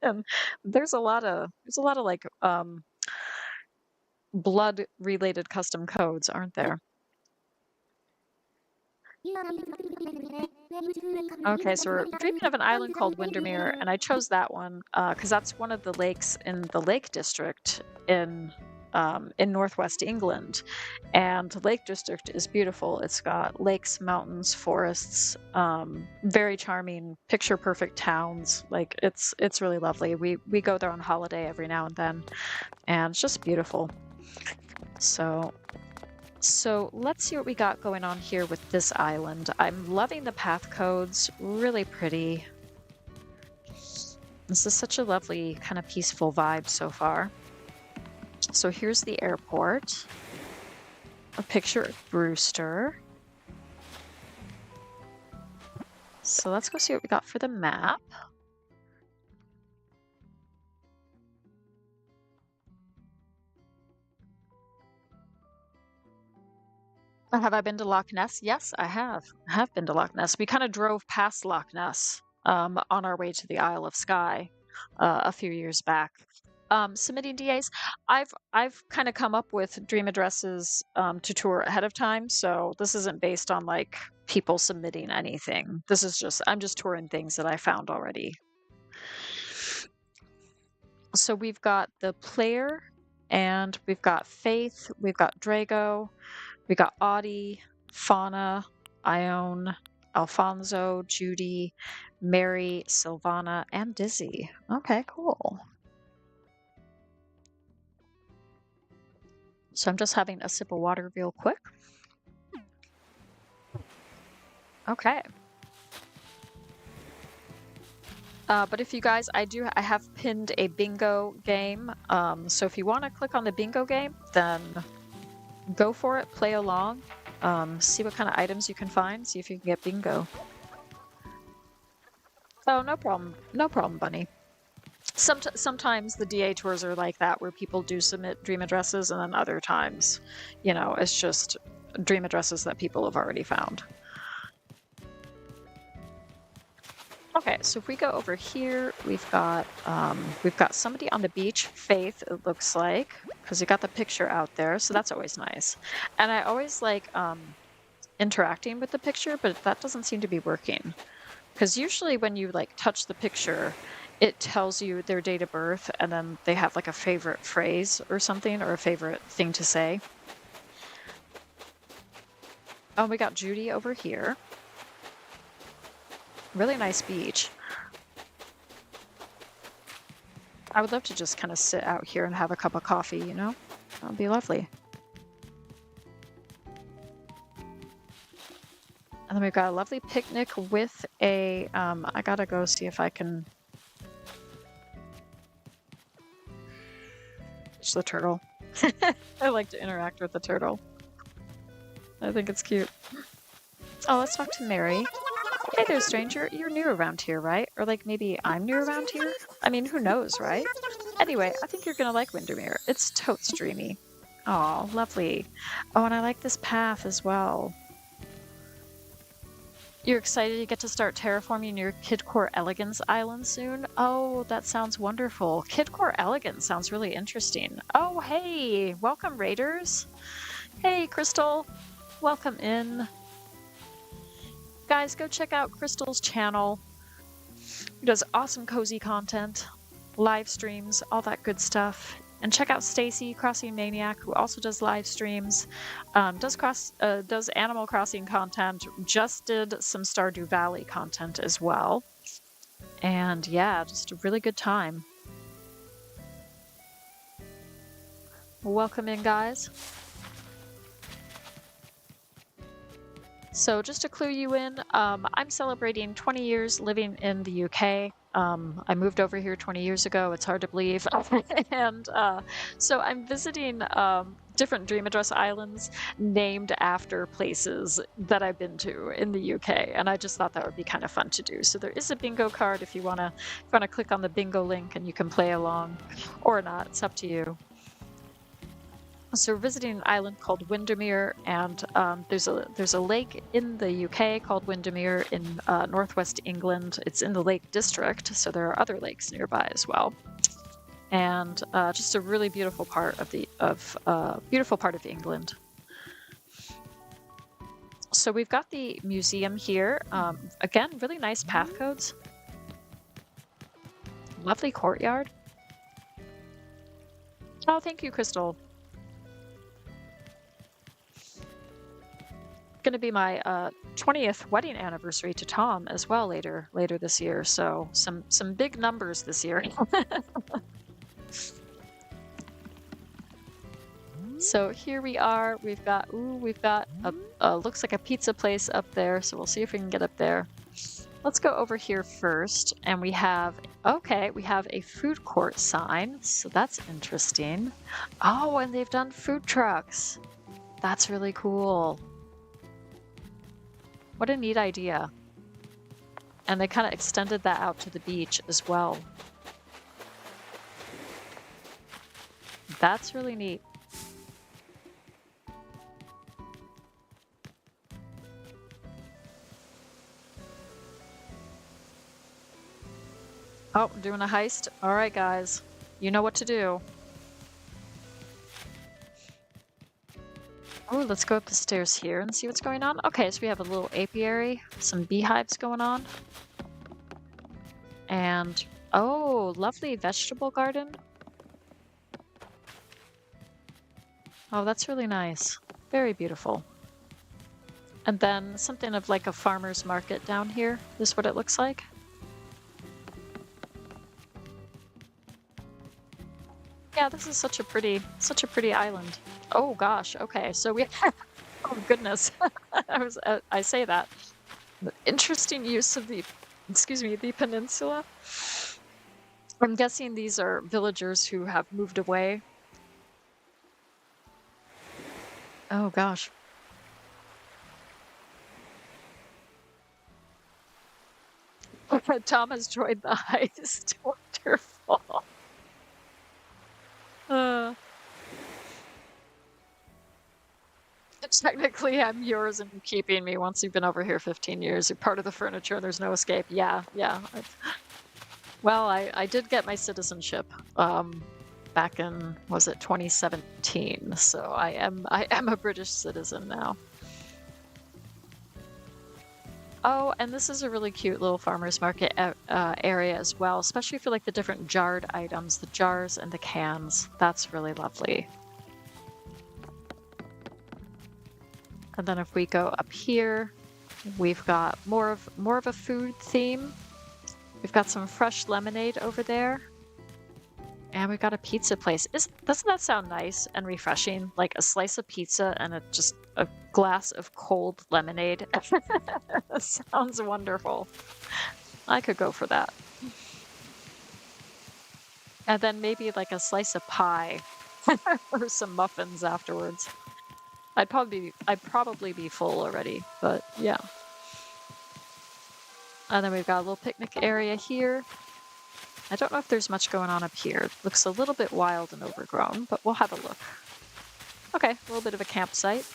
and there's a lot of like blood related custom codes, aren't there? Okay, so we're dreaming of an island called Windermere, and I chose that one because that's one of the lakes in the Lake District in northwest England. And the Lake District is beautiful. It's got lakes, mountains, forests, very charming, picture perfect towns. Like it's really lovely. We go there on holiday every now and then, and it's just beautiful. So let's see what we got going on here with this island. I'm loving the path codes, really pretty. This is such a lovely kind of peaceful vibe so far. So here's the airport. A picture of Brewster. So let's go see what we got for the map. Have I been to Loch Ness? Yes, I have. I have been to Loch Ness. We kind of drove past Loch Ness on our way to the Isle of Skye a few years back. Submitting DAs, I've kind of come up with dream addresses to tour ahead of time, so this isn't based on like people submitting anything. This is just I'm just touring things that I found already. So we've got the player, and we've got Faith, we've got Drago, we got Audie, Fauna, Ione, Alfonso, Judy, Mary, Silvana, and Dizzy. Okay, cool. So I'm just having a sip of water real quick. Okay. But if you guys, I have pinned a bingo game. So if you want to click on the bingo game, then go for it, play along, see what kind of items you can find, see if you can get bingo. Oh, no problem, Bunny. Sometimes the DA tours are like that, where people do submit dream addresses, and then other times, it's just dream addresses that people have already found. Okay, so if we go over here, we've got somebody on the beach, Faith, it looks like, because you got the picture out there, so that's always nice. And I always like interacting with the picture, but that doesn't seem to be working. Because usually when you like touch the picture, it tells you their date of birth, and then they have like a favorite phrase or something, or a favorite thing to say. Oh, we got Judy over here. Really nice beach. I would love to just kind of sit out here and have a cup of coffee, you know? That would be lovely. And then we've got a lovely picnic with a, I gotta go see if I can catch the turtle. I like to interact with the turtle. I think it's cute. Oh, let's talk to Mary. Hey there, stranger. You're new around here, right? Or like maybe I'm new around here? I mean, who knows, right? Anyway, I think you're gonna like Windermere. It's totes dreamy. Oh, lovely. Oh, and I like this path as well. You're excited you get to start terraforming your Kidcore Elegance island soon? Oh, that sounds wonderful. Kidcore Elegance sounds really interesting. Oh, hey! Welcome, Raiders! Hey, Crystal! Welcome in. Guys, go check out Crystal's channel. He does awesome cozy content, live streams, all that good stuff. And check out Stacy, Crossing Maniac, who also does live streams, does Animal Crossing content, just did some Stardew Valley content as well. And yeah, just a really good time. Welcome in, guys. So just to clue you in, I'm celebrating 20 years living in the UK. I moved over here 20 years ago. It's hard to believe. And so I'm visiting different Dream Address islands named after places that I've been to in the UK. And I just thought that would be kind of fun to do. So there is a bingo card if you want to click on the bingo link and you can play along or not. It's up to you. So we're visiting an island called Windermere, and there's a lake in the UK called Windermere in northwest England. It's in the Lake District, so there are other lakes nearby as well. And just a really beautiful part of England. So we've got the museum here. Again, really nice path codes. Lovely courtyard. Oh, thank you, Crystal. Going to be my 20th wedding anniversary to Tom as well later this year, so some big numbers this year. So here we are. We've got a looks like a pizza place up there, so we'll see if we can get up there. Let's go over here first, and we have a food court sign, so that's interesting. Oh, and they've done food trucks. That's really cool. What a neat idea. And they kind of extended that out to the beach as well. That's really neat. Oh, doing a heist? All right, guys. You know what to do. Oh, let's go up the stairs here and see what's going on. Okay, so we have a little apiary, some beehives going on. And, oh, lovely vegetable garden. Oh, that's really nice. Very beautiful. And then something of like a farmer's market down here is what it looks like. Yeah, this is such a pretty island. Oh gosh, okay, so we oh goodness. I say that. Interesting use of the peninsula. I'm guessing these are villagers who have moved away. Oh gosh. Tom has joined the heist. Wonderful. Technically, I'm yours and you're keeping me once you've been over here 15 years. You're part of the furniture. There's no escape. Yeah. Well, I did get my citizenship back in, was it 2017? So I am a British citizen now. Oh, and this is a really cute little farmer's market area as well, especially for like the different jarred items, the jars and the cans. That's really lovely. And then if we go up here, we've got more of a food theme. We've got some fresh lemonade over there. And we got a pizza place. Doesn't that sound nice and refreshing? Like a slice of pizza and just a glass of cold lemonade. Sounds wonderful. I could go for that. And then maybe like a slice of pie or some muffins afterwards. I'd probably be full already, but yeah. And then we've got a little picnic area here. I don't know if there's much going on up here. It looks a little bit wild and overgrown, but we'll have a look. Okay, a little bit of a campsite.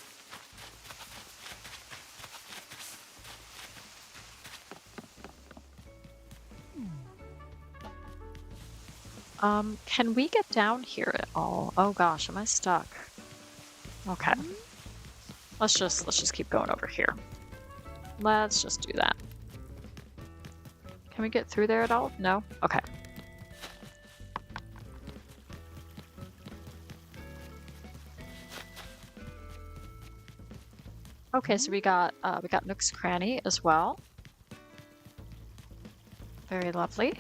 Can we get down here at all? Oh gosh, am I stuck? Okay. Let's just keep going over here. Let's just do that. Can we get through there at all? No? Okay. Okay, so we got Nook's Cranny as well. Very lovely.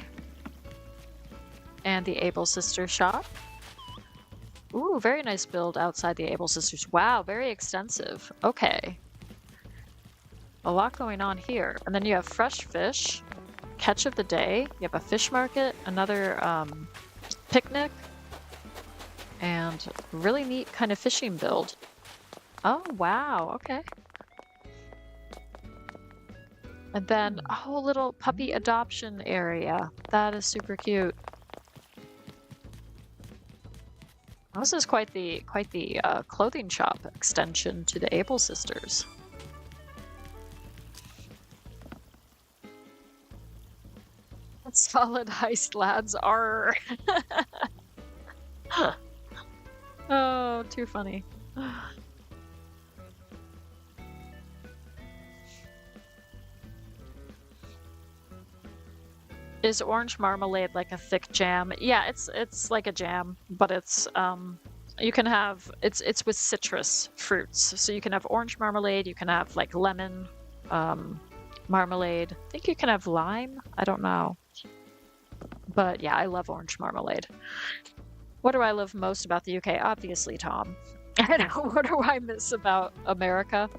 And the Able Sisters shop. Ooh, very nice build outside the Able Sisters. Wow, very extensive. Okay. A lot going on here. And then you have fresh fish, catch of the day. You have a fish market, another picnic, and really neat kind of fishing build. Oh, wow. Okay. And then a whole little puppy adoption area. That is super cute. This is quite the clothing shop extension to the Able Sisters. Solid heist, lads. Are. Oh, too funny. Is orange marmalade like a thick jam? Yeah, it's like a jam, but it's you can have it's with citrus fruits. So you can have orange marmalade, you can have like lemon marmalade. I think you can have lime. I don't know. But yeah, I love orange marmalade. What do I love most about the UK? Obviously, Tom. And what do I miss about America?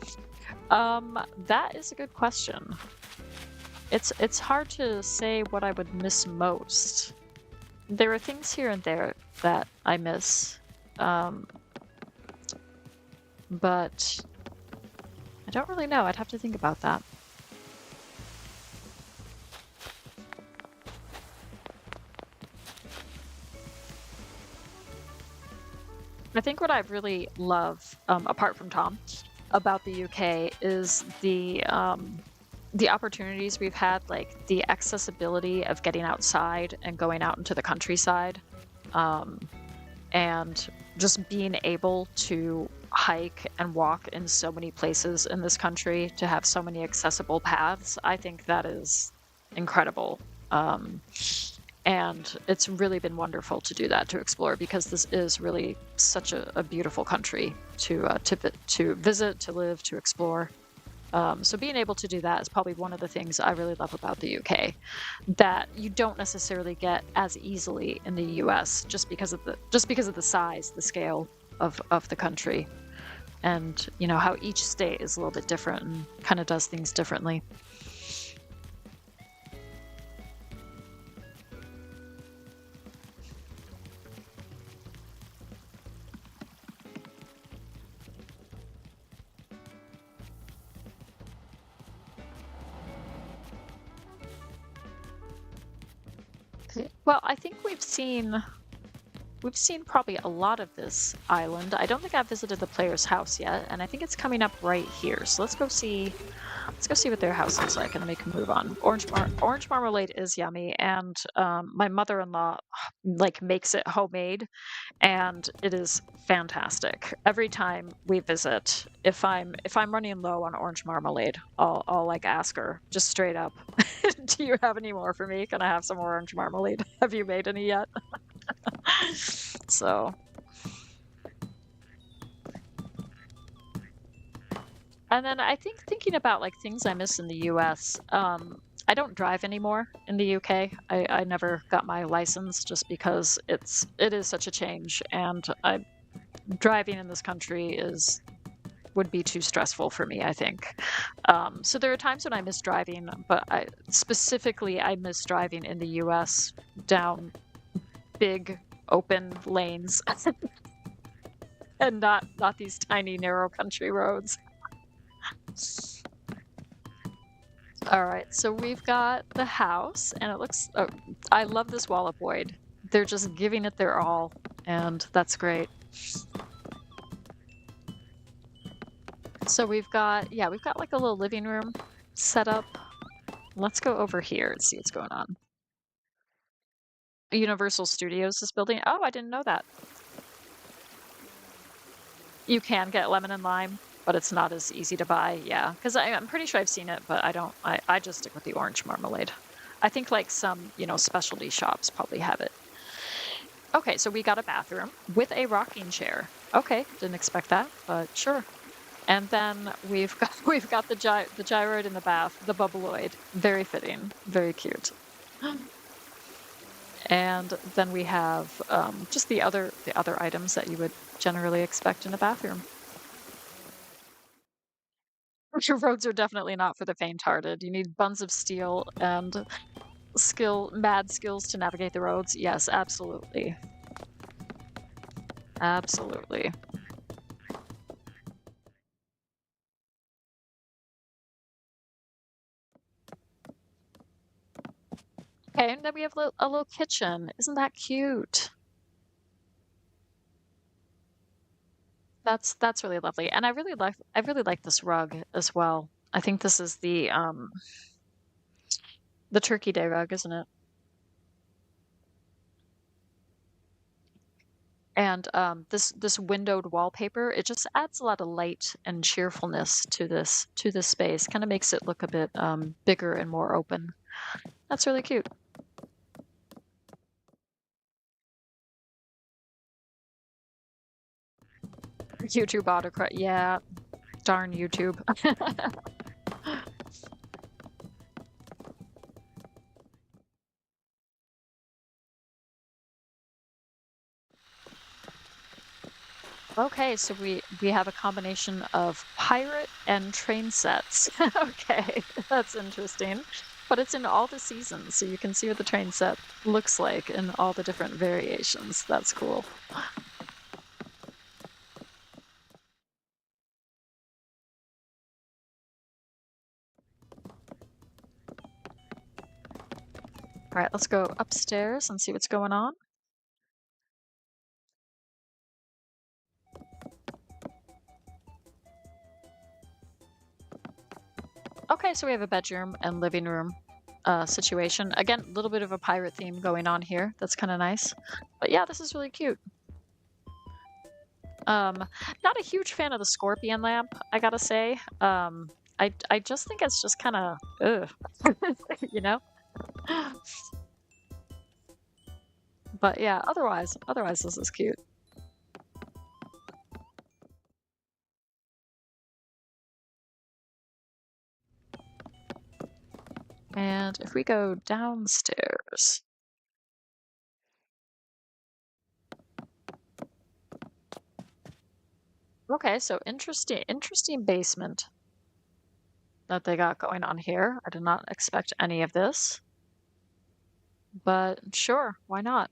That is a good question. It's hard to say what I would miss most. There are things here and there that I miss, but I don't really know. I'd have to think about that. I think what I really love, apart from Tom, about the UK is the opportunities we've had, like the accessibility of getting outside and going out into the countryside, and just being able to hike and walk in so many places in this country, to have so many accessible paths. I think that is incredible. And it's really been wonderful to do that, to explore, because this is really such a beautiful country to visit, to live, to explore. So being able to do that is probably one of the things I really love about the UK, that you don't necessarily get as easily in the US, just because of the size, the scale of the country, and you know how each state is a little bit different and kind of does things differently. Well, I think we've seen probably a lot of this island. I don't think I've visited the player's house yet, and I think it's coming up right here. So let's go see what their house looks like, and then we can move on. Orange marmalade is yummy, and my mother-in-law like makes it homemade, and it is fantastic. Every time we visit, if I'm running low on orange marmalade, I'll like ask her just straight up, "Do you have any more for me? Can I have some orange marmalade? Have you made any yet?" So, and then I think thinking about like things I miss in the US, I I don't drive anymore in the UK. I never got my license just because it is such a change, and driving in this country would be too stressful for me, I think. So there are times when I miss driving, but specifically I miss driving in the US down big open lanes and not these tiny narrow country roads. All right, so we've got the house, and it looks. Oh, I love this wall of void. They're just giving it their all, and that's great. So we've got like a little living room set up. Let's go over here and see what's going on. Universal Studios is building. Oh, I didn't know that. You can get lemon and lime, but it's not as easy to buy. Yeah, because I'm pretty sure I've seen it, but I don't. I just stick with the orange marmalade. I think like some, specialty shops probably have it. Okay, so we got a bathroom with a rocking chair. Okay, didn't expect that, but sure. And then we've got the gyroid in the bath, the bubbleoid. Very fitting, very cute. And then we have just the other items that you would generally expect in a bathroom. Your roads are definitely not for the faint-hearted. You need buns of steel and mad skills to navigate the roads. Yes, absolutely. Absolutely. Okay, and then we have a little kitchen. Isn't that cute? That's really lovely. And I really like this rug as well. I think this is the Turkey Day rug, isn't it? And this windowed wallpaper, it just adds a lot of light and cheerfulness to this space. Kind of makes it look a bit bigger and more open. That's really cute. YouTube autocorrect. Yeah, darn YouTube. Okay, so we have a combination of pirate and train sets. Okay, that's interesting. But it's in all the seasons, so you can see what the train set looks like in all the different variations. That's cool. All right, let's go upstairs and see what's going on. Okay, so we have a bedroom and living room situation. Again, a little bit of a pirate theme going on here. That's kind of nice. But yeah, this is really cute. Not a huge fan of the scorpion lamp, I gotta say. I just think it's just kind of ugh, you know. But yeah, otherwise this is cute. And if we go downstairs, okay, so interesting basement that they got going on here. I did not expect any of this, but sure, why not?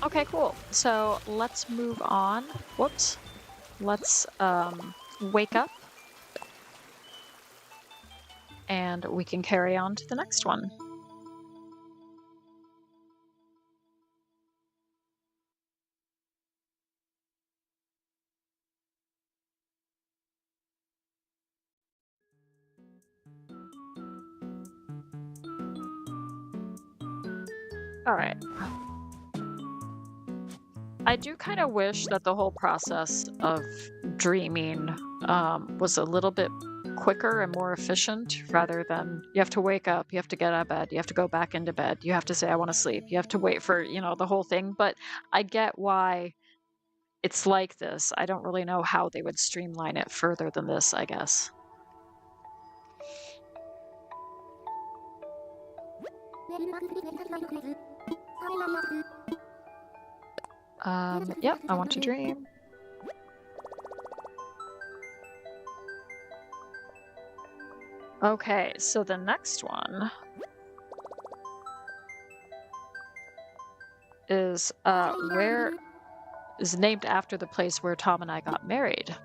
Okay, cool. So let's move on. Whoops. Let's wake up and we can carry on to the next one. All right. I do kind of wish that the whole process of dreaming was a little bit quicker and more efficient rather than you have to wake up, you have to get out of bed, you have to go back into bed, you have to say, I want to sleep, you have to wait for, the whole thing. But I get why it's like this. I don't really know how they would streamline it further than this, I guess. Yep, I want to dream. Okay, so the next one is where is named after the place where Tom and I got married.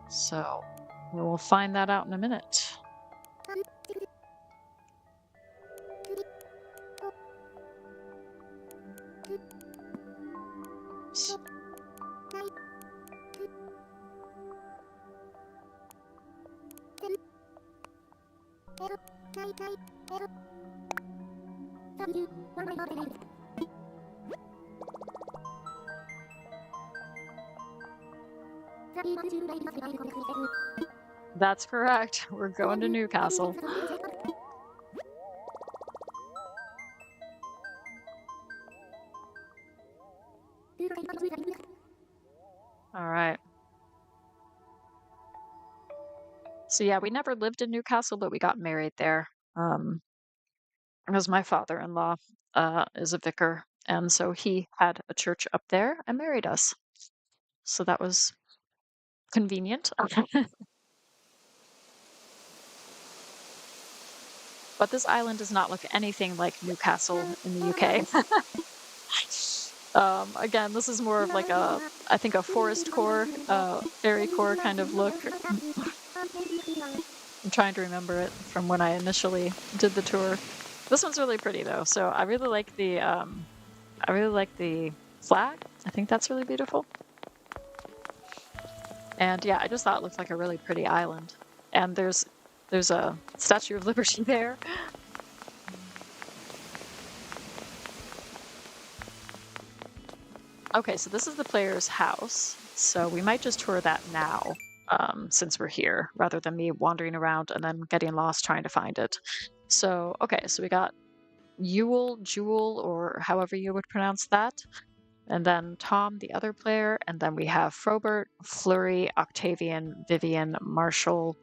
So we will find that out in a minute. That's correct. We're going to Newcastle. All right. So yeah, we never lived in Newcastle, but we got married there. Because my father-in-law is a vicar, and so he had a church up there and married us. So that was convenient. But this island does not look anything like Newcastle in the UK. Again, this is more of like I think a forest core, fairy core kind of look. I'm trying to remember it from when I initially did the tour. This one's really pretty though, so I really like the flag. I think that's really beautiful. And yeah, I just thought it looked like a really pretty island. And there's a Statue of Liberty there. Okay, so this is the player's house. So we might just tour that now, since we're here, rather than me wandering around and then getting lost trying to find it. So, okay, so we got Jewel, or however you would pronounce that. And then Tom, the other player. And then we have Frobert, Flurry, Octavian, Vivian, Marshall,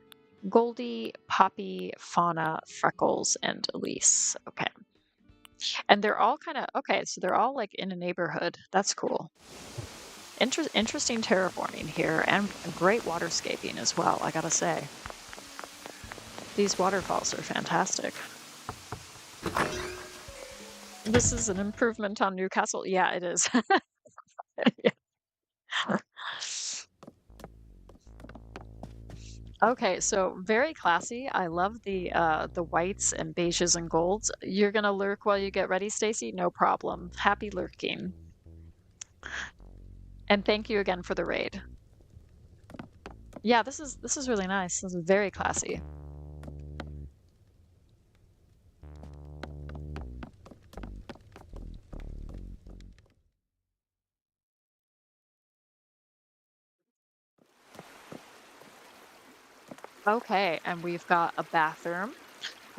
Goldie, Poppy, Fauna, Freckles, and Elise. Okay. And they're all kind of, okay, so they're all like in a neighborhood. That's cool. Interesting terraforming here, and great waterscaping as well, I gotta say. These waterfalls are fantastic. This is an improvement on Newcastle. Yeah, it is. Okay, so very classy. I love the whites and beiges and golds. You're gonna lurk while you get ready, Stacy? No problem. Happy lurking. And thank you again for the raid. Yeah, this is really nice. This is very classy. Okay, and we've got a bathroom.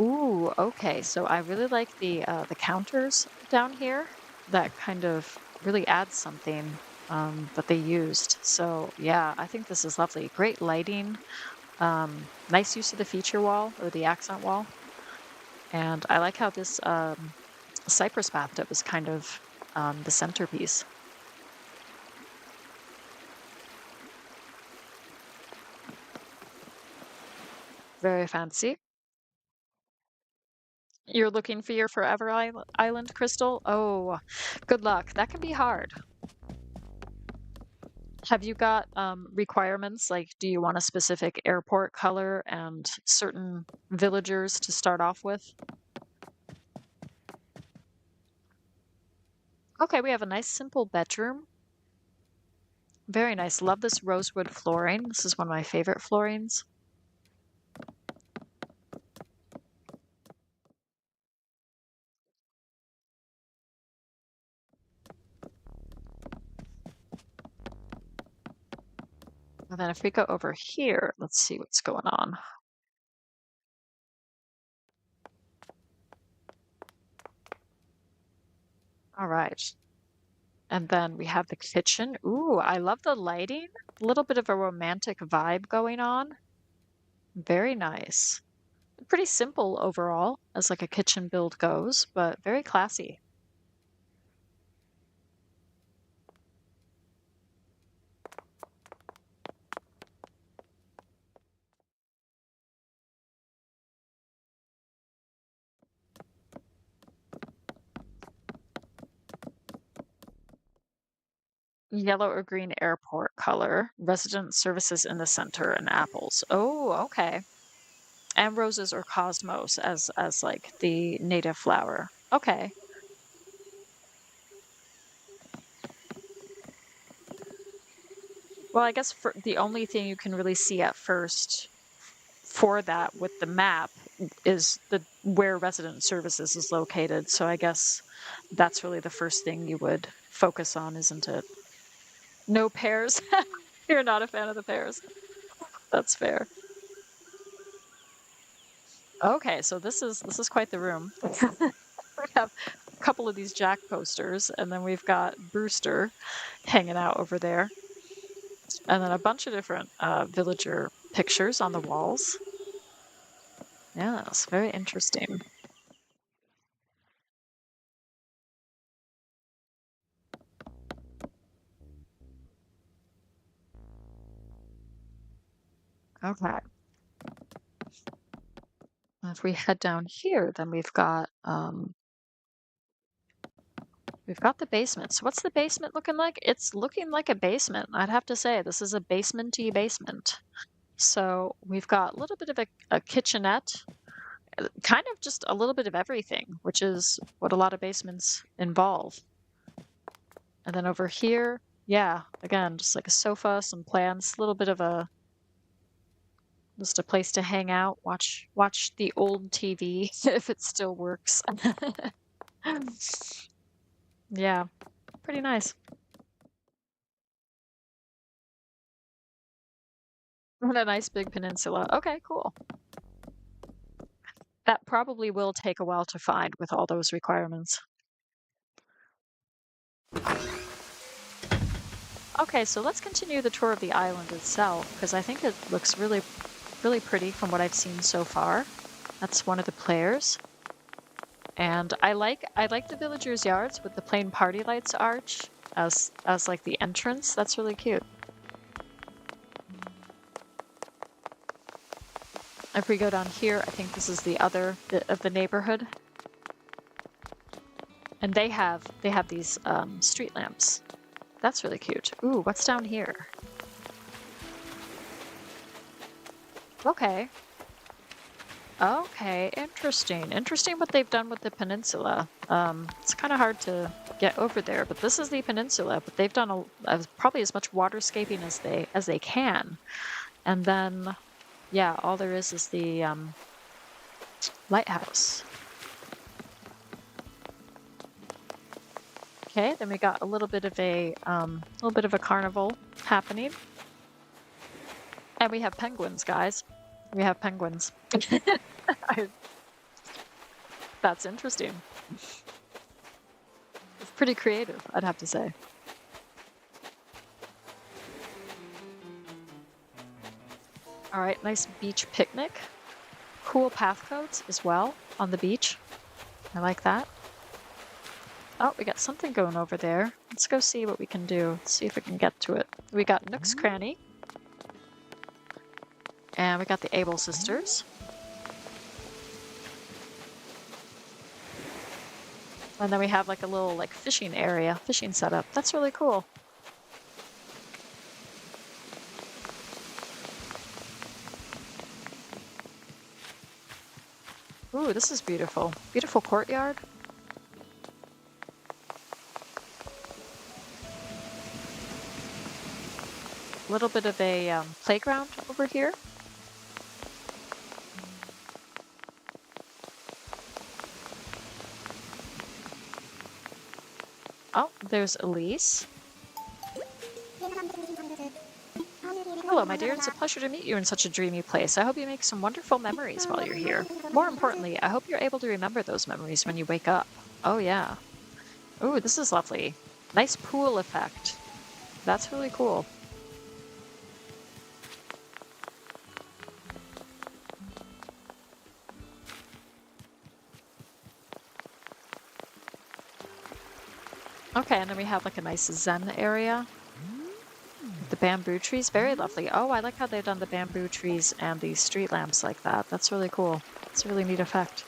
Ooh, okay. So I really like the counters down here. That kind of really adds something that they used. So yeah, I think this is lovely. Great lighting. Nice use of the feature wall or the accent wall. And I like how this cypress bathtub is kind of the centerpiece. Very fancy. You're looking for your forever island crystal? Oh, good luck. That can be hard. Have you got requirements? Like, do you want a specific airport color and certain villagers to start off with? Okay, we have a nice simple bedroom. Very nice. Love this rosewood flooring. This is one of my favorite floorings. And then if we go over here, let's see what's going on. All right. And then we have the kitchen. Ooh, I love the lighting. A little bit of a romantic vibe going on. Very nice. Pretty simple overall as like a kitchen build goes, but very classy. Yellow or green airport color, resident services in the center, and apples. Oh, okay. And roses or cosmos as like the native flower. Okay. Well, I guess for the only thing you can really see at first for that with the map is the where resident services is located. So I guess that's really the first thing you would focus on, isn't it? No pears. You're not a fan of the pears. That's fair. Okay, so this is quite the room. We have a couple of these Jack posters, and then we've got Brewster hanging out over there, and then a bunch of different villager pictures on the walls. Yeah, it's very interesting. Okay. If we head down here, then we've got the basement. So what's the basement looking like? It's looking like a basement. I'd have to say this is a basement-y basement. So we've got a little bit of a kitchenette, kind of just a little bit of everything, which is what a lot of basements involve. And then over here, yeah, again, just like a sofa, some plants, a little bit of just a place to hang out, watch the old TV if it still works. Yeah, pretty nice. And a nice big peninsula. Okay, cool. That probably will take a while to find with all those requirements. Okay, so let's continue the tour of the island itself, because I think it looks really, really pretty from what I've seen so far. That's one of the players. And I like the villagers' yards with the plain party lights arch as like the entrance. That's really cute. If we go down here, I think this is the other bit of the neighborhood. And they have these street lamps. That's really cute. Ooh, what's down here? Okay. Okay, interesting. Interesting what they've done with the peninsula. It's kind of hard to get over there, but this is the peninsula. But they've done probably as much waterscaping as they can, and then, yeah, all there is the lighthouse. Okay, then we got a little bit of a carnival happening, and we have penguins, guys. We have penguins. That's interesting. It's pretty creative, I'd have to say. All right, nice beach picnic. Cool path codes as well on the beach. I like that. Oh, we got something going over there. Let's go see what we can do. See if we can get to it. We got Nook's Cranny. And we got the Able Sisters. And then we have like a little like fishing area, fishing setup. That's really cool. Ooh, this is beautiful. Beautiful courtyard. A little bit of a playground over here. Oh, there's Elise. Hello, my dear. It's a pleasure to meet you in such a dreamy place. I hope you make some wonderful memories while you're here. More importantly, I hope you're able to remember those memories when you wake up. Oh, yeah. Ooh, this is lovely. Nice pool effect. That's really cool. Okay, and then we have like a nice zen area. The bamboo trees, very lovely. Oh, I like how they've done the bamboo trees and the street lamps like that. That's really cool. It's a really neat effect.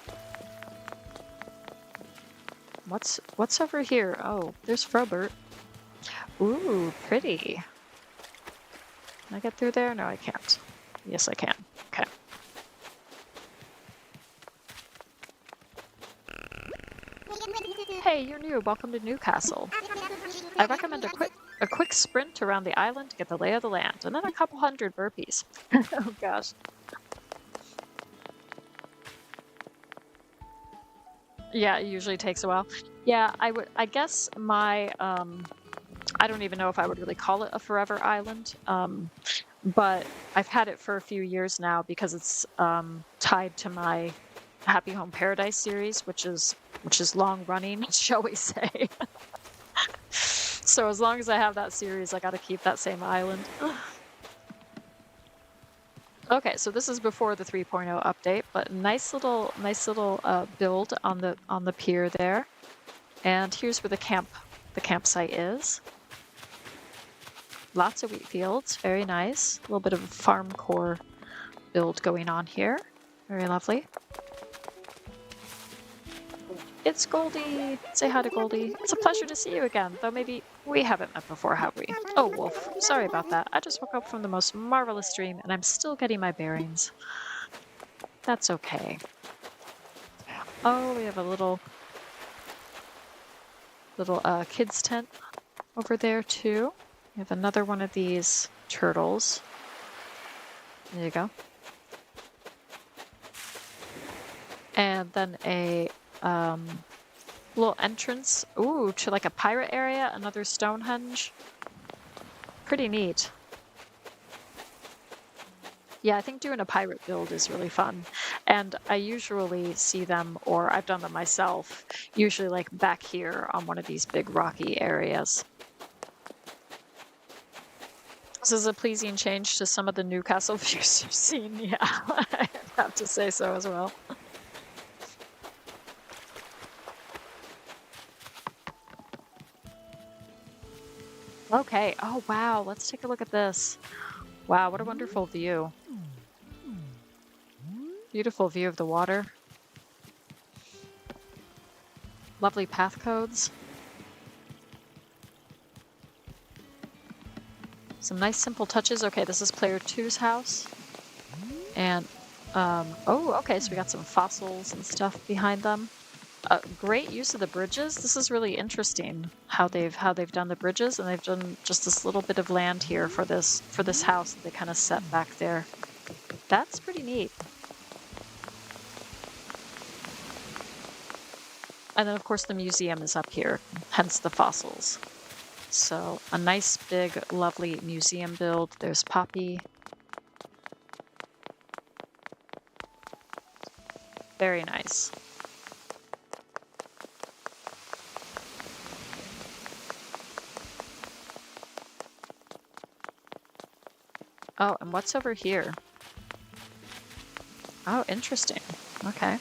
What's over here? Oh, there's Frobert. Ooh, pretty. Can I get through there? No, I can't. Yes, I can. Okay. Hey, you're new. Welcome to Newcastle. I recommend a quick sprint around the island to get the lay of the land, and then a couple hundred burpees. Oh gosh. Yeah, it usually takes a while. Yeah, I guess my I don't even know if I would really call it a forever island. But I've had it for a few years now because it's tied to my Happy Home Paradise series, which is long running, shall we say. So as long as I have that series, I got to keep that same island. Okay, so this is before the 3.0 update, but nice little build on the pier there. And here's where the campsite is. Lots of wheat fields, very nice. A little bit of a farm core build going on here. Very lovely. It's Goldie! Say hi to Goldie. It's a pleasure to see you again, though maybe we haven't met before, have we? Oh, Wolf. Sorry about that. I just woke up from the most marvelous dream, and I'm still getting my bearings. That's okay. Oh, we have a little kids tent over there, too. We have another one of these turtles. There you go. And then a little entrance, ooh, to like a pirate area, another Stonehenge. Pretty neat. Yeah, I think doing a pirate build is really fun. And I usually see them, or I've done them myself, usually like back here on one of these big rocky areas. This is a pleasing change to some of the Newcastle views you've seen. Yeah, I have to say so as well. Okay. Oh, wow. Let's take a look at this. Wow, what a wonderful view. Beautiful view of the water. Lovely path codes. Some nice simple touches. Okay, this is player 2's house. And, oh, okay, so we got some fossils and stuff behind them. Great use of the bridges. This is really interesting how they've done the bridges, and they've done just this little bit of land here for this house that they kind of set back there. That's pretty neat. And then of course the museum is up here, hence the fossils. So a nice big lovely museum build. There's Poppy. Very nice. Oh, and what's over here? Oh, interesting. Okay.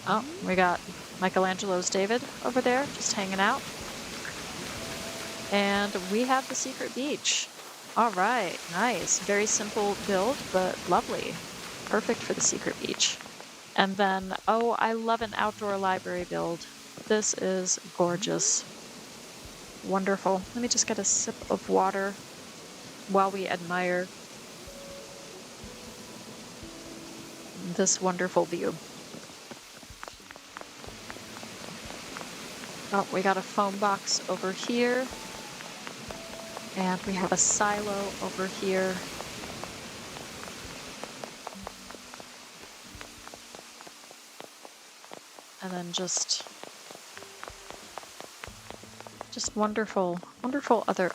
Oh, we got Michelangelo's David over there, just hanging out. And we have the secret beach. All right, nice. Very simple build, but lovely. Perfect for the secret beach. And then, oh, I love an outdoor library build. This is gorgeous. Wonderful. Let me just get a sip of water while we admire this wonderful view. Oh, we got a foam box over here. And we have a silo over here. And then just wonderful, wonderful other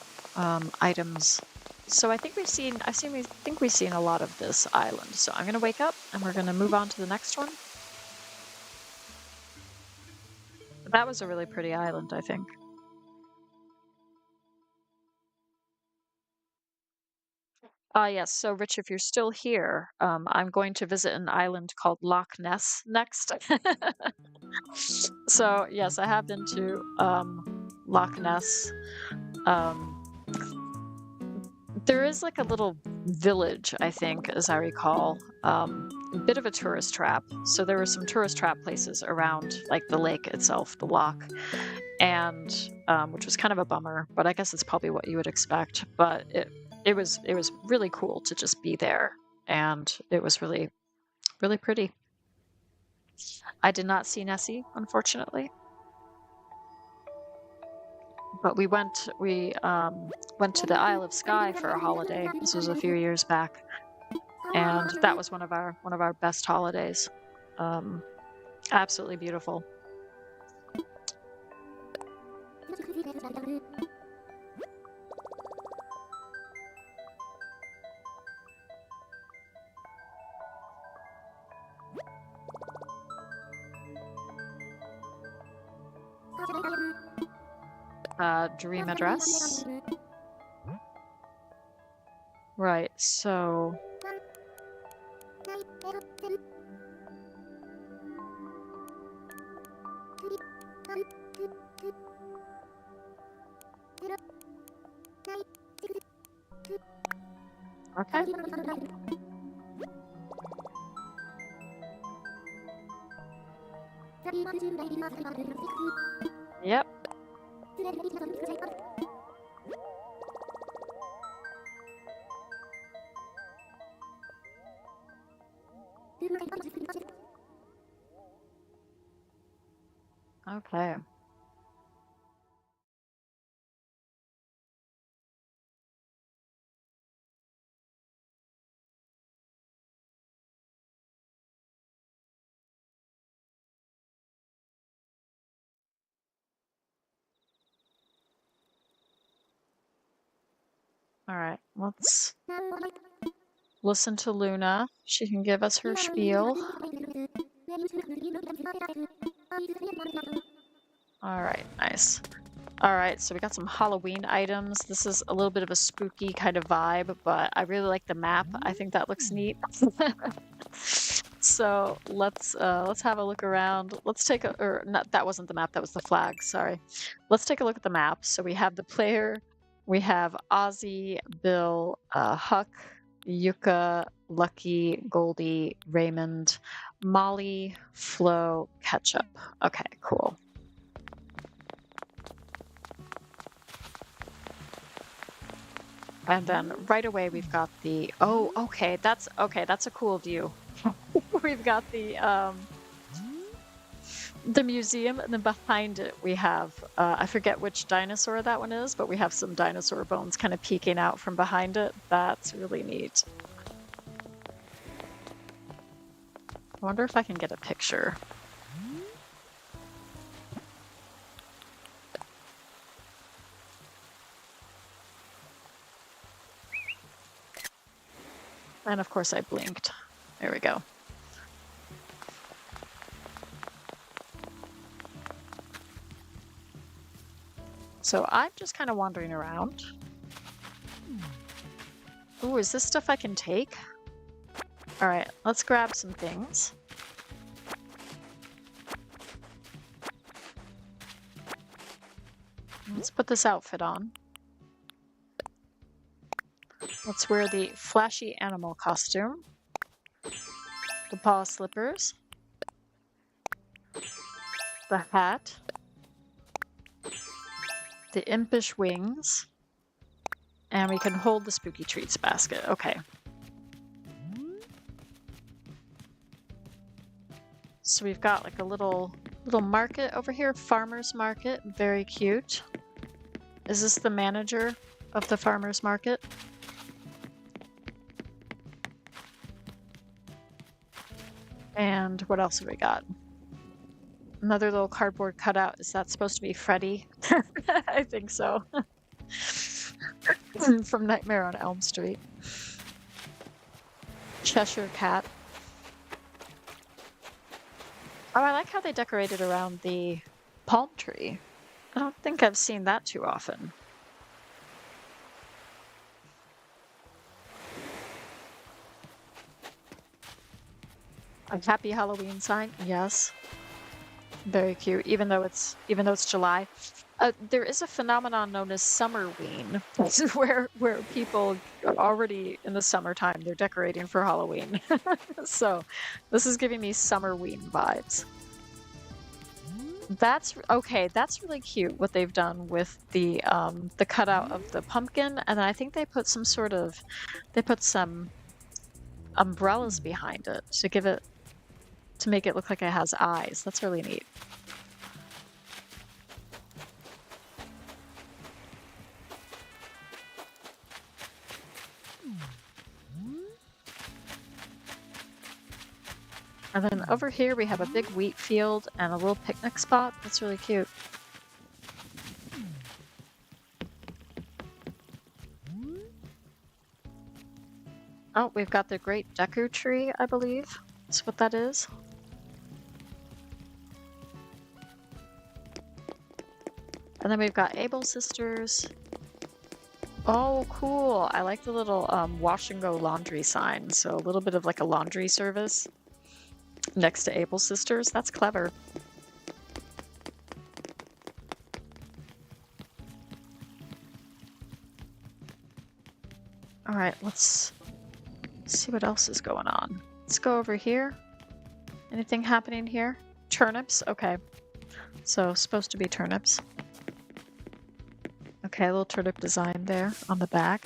items so I think we've seen a lot of this island. So I'm gonna wake up and we're gonna move on to the next one. That was a really pretty island, I think. Yes. So, Rich, if you're still here, I'm going to visit an island called Loch Ness next. So, yes, I have been to Loch Ness. Um, there is like a little village, I think, as I recall, a bit of a tourist trap. So there were some tourist trap places around, like the lake itself, the loch, and which was kind of a bummer. But I guess it's probably what you would expect. But it was really cool to just be there, and it was really really pretty. I did not see Nessie, unfortunately, but we went to the Isle of Skye for a holiday. This was a few years back, and that was one of our best holidays. Um, Absolutely beautiful. Dream address. Right, so okay. Yep. Okay. All right. Let's listen to Luna. She can give us her spiel. All right, nice. All right, so we got some Halloween items. This is a little bit of a spooky kind of vibe, but I really like the map. I think that looks neat. So let's have a look around. Let's take a or not that wasn't the map, that was the flag, sorry. Let's take a look at the map. So we have the player, we have Ozzy, Bill, Huck, Yuka, Lucky, Goldie, Raymond, Molly, Flo, Ketchup. Okay, cool. And then right away we've got the okay, that's a cool view. We've got the museum, and then behind it we have I forget which dinosaur that one is, but we have some dinosaur bones kind of peeking out from behind it. That's really neat. I wonder if I can get a picture. And of course I blinked. There we go. So I'm just kind of wandering around. Ooh, is this stuff I can take? All right, let's grab some things. Let's put this outfit on. Let's wear the flashy animal costume, the paw slippers, the hat, the impish wings, and we can hold the spooky treats basket. Okay. So we've got like a little market over here, farmer's market, very cute. Is this the manager of the farmer's market? And what else have we got? Another little cardboard cutout. Is that supposed to be Freddy? I think so. from Nightmare on Elm Street. Cheshire Cat. Oh, I like how they decorated around the palm tree. I don't think I've seen that too often. A happy Halloween sign, yes. Very cute, even though it's July. There is a phenomenon known as Summerween, where people are already in the summertime, they're decorating for Halloween. So this is giving me Summerween vibes. That's okay, that's really cute what they've done with the cutout of the pumpkin, and I think they put some umbrellas behind it to make it look like it has eyes. That's really neat. And then over here we have a big wheat field and a little picnic spot. That's really cute. Oh, we've got the Great Deku Tree, I believe. That's what that is. And then we've got Able Sisters. Oh, cool. I like the little wash and go laundry sign. So a little bit of like a laundry service next to Able Sisters. That's clever. All right, let's see what else is going on. Let's go over here. Anything happening here? Turnips? Okay. So supposed to be turnips. Okay, a little turnip design there on the back.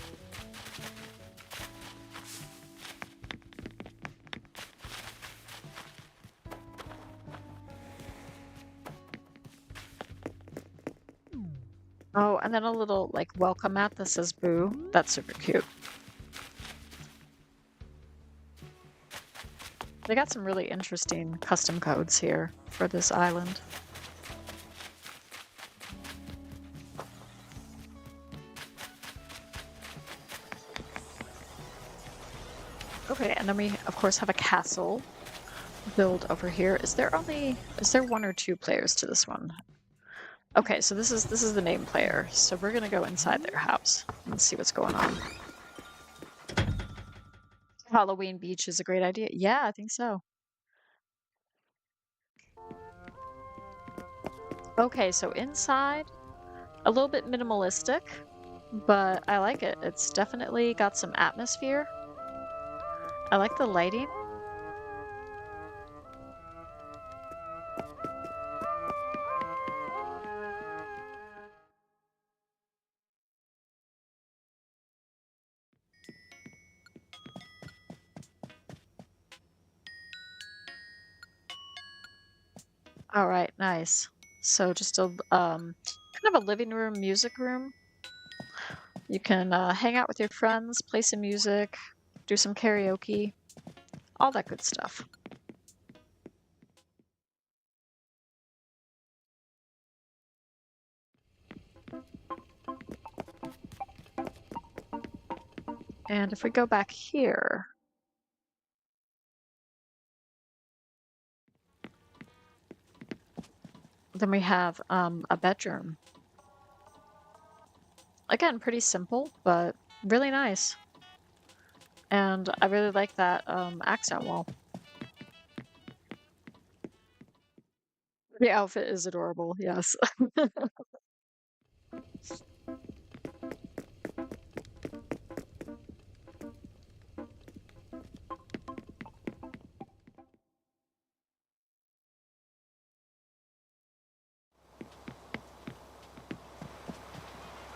Oh, and then a little like welcome mat that says boo. That's super cute. They got some really interesting custom codes here for this island. Okay, and then we of course have a castle build over here. Is there one or two players to this one? Okay, so this is the main player. So we're gonna go inside their house and see what's going on. Halloween Beach is a great idea. Yeah, I think so. Okay, so inside, a little bit minimalistic, but I like it. It's definitely got some atmosphere. I like the lighting. All right, nice. So just a kind of a living room, music room. You can hang out with your friends, play some music, do some karaoke, all that good stuff. And if we go back here, then we have a bedroom. Again, pretty simple, but really nice. And I really like that accent wall. The outfit is adorable, yes.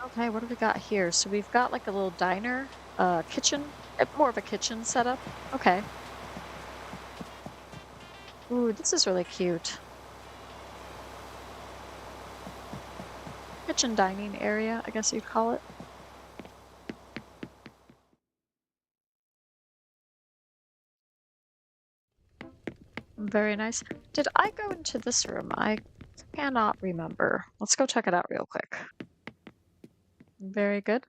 Okay, what do we got here? So we've got like a little diner, kitchen, more of a kitchen setup. Okay. Ooh, this is really cute. Kitchen dining area, I guess you'd call it. Very nice. Did I go into this room? I cannot remember. Let's go check it out real quick. Very good.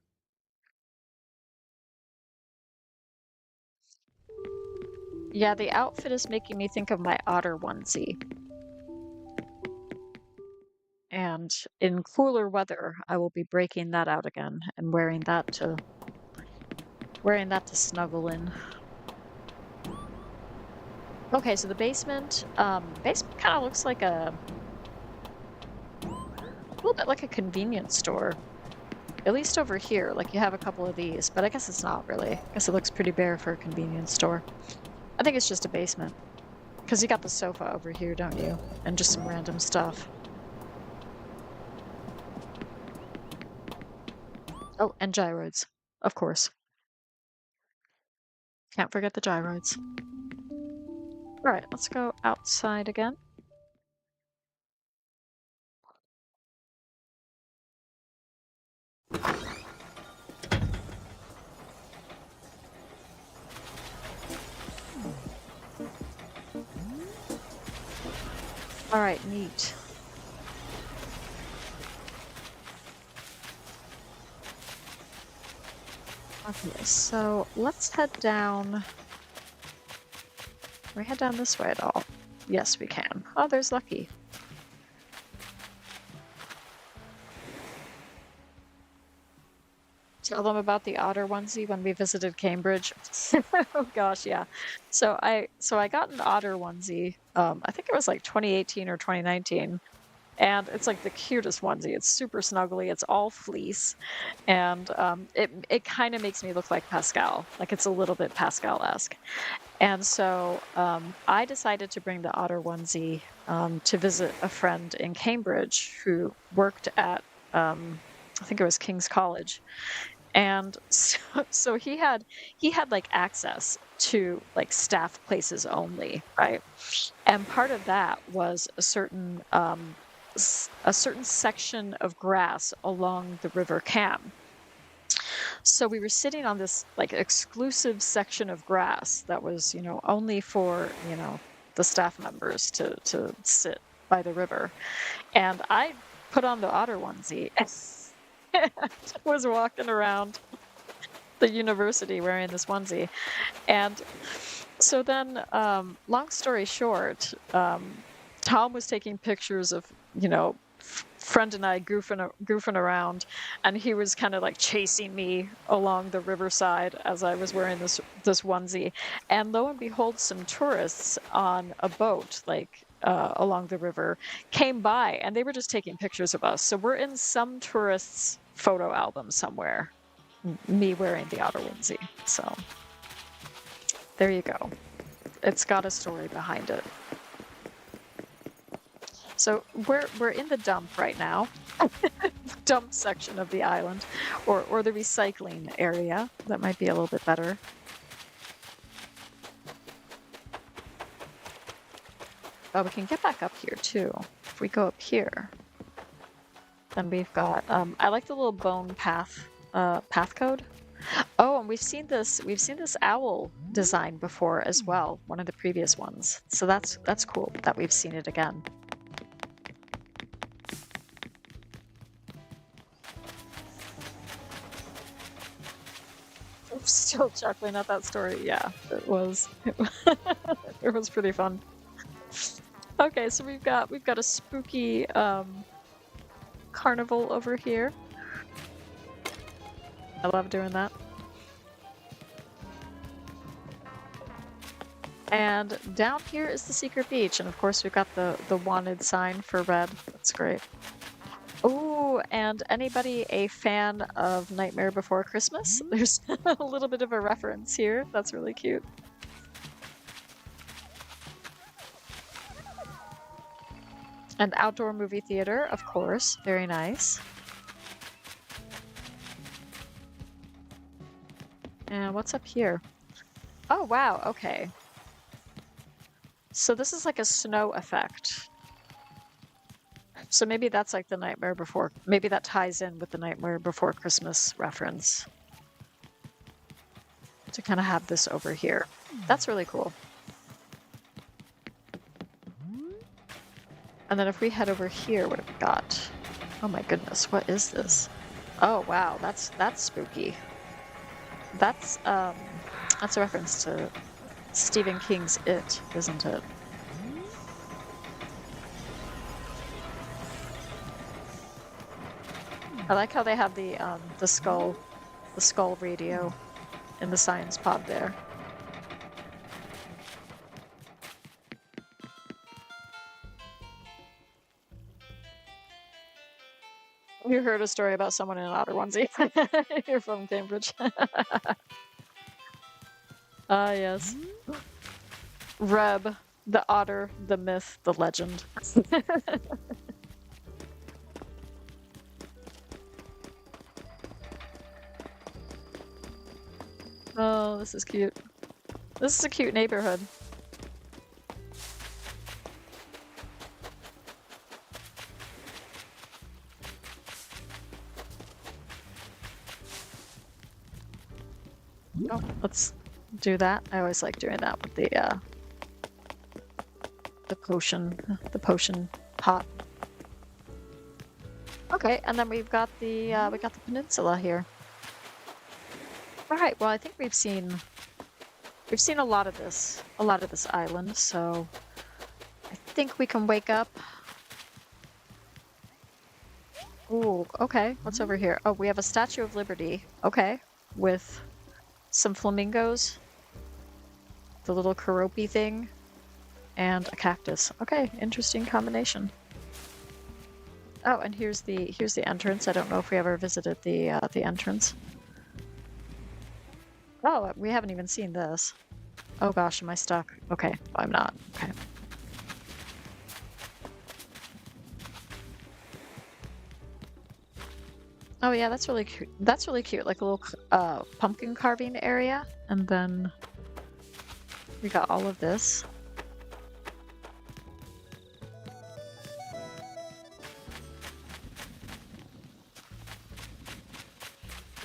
Yeah, the outfit is making me think of my otter onesie. And in cooler weather, I will be breaking that out again and wearing that to snuggle in. Okay, so the basement kind of looks like a little bit like a convenience store. At least over here, like you have a couple of these, but I guess it's not really. I guess it looks pretty bare for a convenience store. I think it's just a basement. Because you got the sofa over here, don't you? And just some random stuff. Oh, and gyroids. Of course. Can't forget the gyroids. Alright, let's go outside again. Alright, neat. Okay, so let's head down. Can we head down this way at all? Yes, we can. Oh, there's Lucky. Tell them about the otter onesie when we visited Cambridge. Oh gosh, yeah. So I got an otter onesie. I think it was like 2018 or 2019. And it's like the cutest onesie. It's super snuggly. It's all fleece. And it kind of makes me look like Pascal. Like it's a little bit Pascal-esque. And so I decided to bring the otter onesie to visit a friend in Cambridge who worked at, I think it was King's College. And so he had like access to like staff places only, right? And part of that was a certain section of grass along the River Cam. So we were sitting on this like exclusive section of grass that was, only for, the staff members to sit by the river. And I put on the otter onesie and was walking around the university wearing this onesie. And so then, long story short, Tom was taking pictures of, friend and I goofing around, and he was kind of like chasing me along the riverside as I was wearing this onesie. And lo and behold, some tourists on a boat, like along the river, came by, and they were just taking pictures of us. So we're in some tourists' photo album somewhere, me wearing the otter onesie. So there you go. It's got a story behind it. So we're in the dump right now, dump section of the island, or the recycling area. That might be a little bit better. Oh, we can get back up here too. If we go up here, then we've got. I like the little bone path code. Oh, and we've seen this owl design before as well. One of the previous ones. So that's cool that we've seen it again. Still chuckling at that story. Yeah, it was it was pretty fun. Okay, so we've got a spooky carnival over here. I love doing that. And down here is the secret beach, and of course we've got the wanted sign for Red. That's great. Oh, and anybody a fan of Nightmare Before Christmas? There's a little bit of a reference here. That's really cute. An outdoor movie theater, of course. Very nice. And what's up here? Oh, wow. Okay. So this is like a snow effect. So maybe that's like the Nightmare Before. Maybe that ties in with the Nightmare Before Christmas reference. To kind of have this over here. That's really cool. And then if we head over here, what have we got? Oh my goodness, what is this? Oh wow, that's spooky. That's a reference to Stephen King's It, isn't it? I like how they have the skull radio in the science pod there. You heard a story about someone in an otter onesie. You're from Cambridge. Ah, yes. Reb, the otter, the myth, the legend. Oh, this is cute. This is a cute neighborhood. Oh, let's do that. I always like doing that with the potion pot. Okay, and then we've got the peninsula here. All right. Well, I think we've seen a lot of this island, so I think we can wake up. Ooh, okay. What's over here? Oh, we have a Statue of Liberty. Okay, with some flamingos, the little karopi thing, and a cactus. Okay, interesting combination. Oh, and here's the entrance. I don't know if we ever visited the entrance. Oh, we haven't even seen this. Oh gosh, am I stuck? Okay, I'm not. Okay. Oh yeah, that's really cute. That's really cute. Like a little pumpkin carving area, and then we got all of this.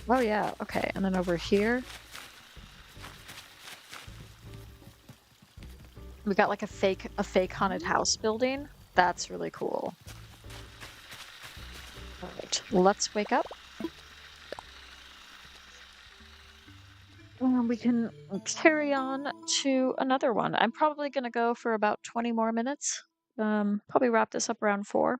Oh yeah, okay. And then over here, we got like a fake haunted house building. That's really cool. All right, let's wake up. And we can carry on to another one. I'm probably going to go for about 20 more minutes. Probably wrap this up around 4.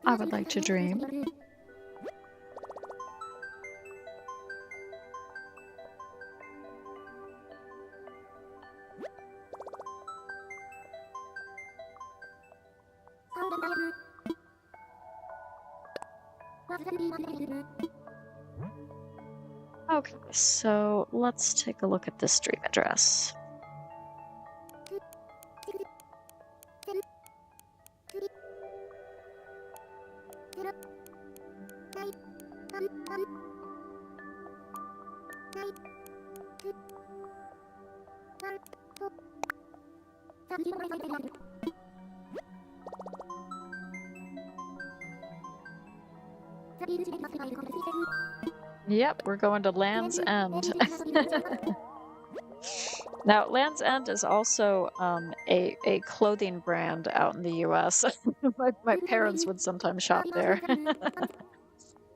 I would like to dream. Okay, so let's take a look at this stream address. Yep, we're going to Land's End. Now, Land's End is also a clothing brand out in the US. My parents would sometimes shop there.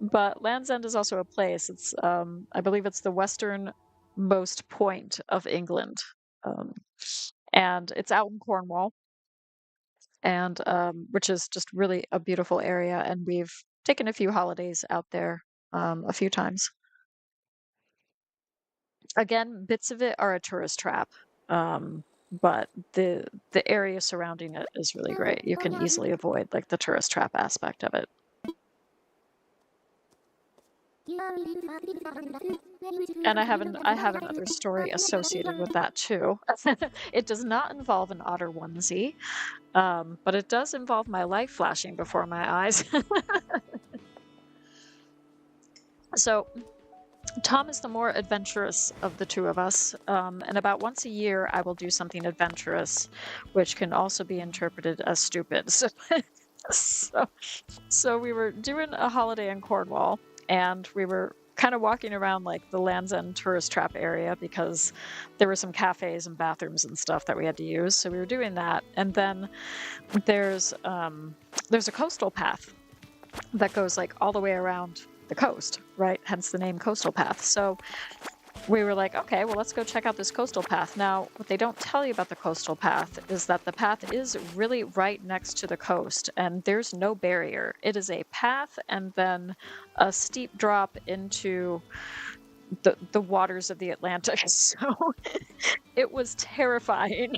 But Land's End is also a place. It's I believe it's the westernmost point of England. And it's out in Cornwall, and which is just really a beautiful area. And we've taken a few holidays out there a few times. Again, bits of it are a tourist trap, but the area surrounding it is really great. You can easily avoid like the tourist trap aspect of it. And I have another story associated with that too. It does not involve an otter onesie, but it does involve my life flashing before my eyes. So Tom is the more adventurous of the two of us, and about once a year I will do something adventurous, which can also be interpreted as stupid. So, so we were doing a holiday in Cornwall, and we were kind of walking around like the Land's End tourist trap area because there were some cafes and bathrooms and stuff that we had to use. So we were doing that, and then there's a coastal path that goes like all the way around the coast, right? Hence the name Coastal Path. So we were like, okay, well, let's go check out this coastal path. Now, what they don't tell you about the coastal path is that the path is really right next to the coast, and there's no barrier. It is a path and then a steep drop into the waters of the Atlantic. So it was terrifying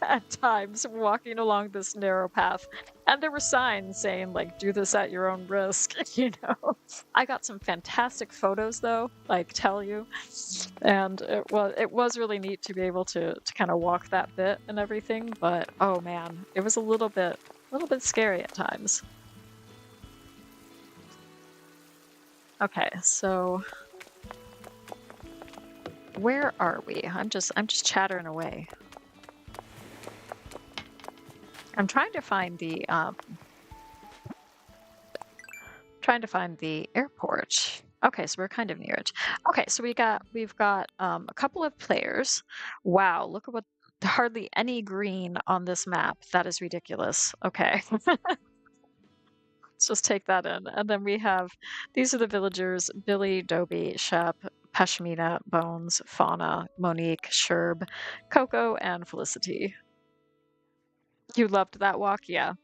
at times walking along this narrow path. And there were signs saying, like, do this at your own risk, you know. I got some fantastic photos though, like tell you. And it was really neat to be able to kind of walk that bit and everything, but oh man, it was a little bit scary at times. Okay, so where are we? I'm just chattering away. I'm trying to find the airport. Okay, so we're kind of near it. Okay, so we've got a couple of players. Wow, look at what hardly any green on this map. That is ridiculous. Okay. Let's just take that in. And then we have, these are the villagers: Billy, Dobie, Shep, Pashmina, Bones, Fauna, Monique, Sherb, Coco, and Felicity. You loved that walk? Yeah.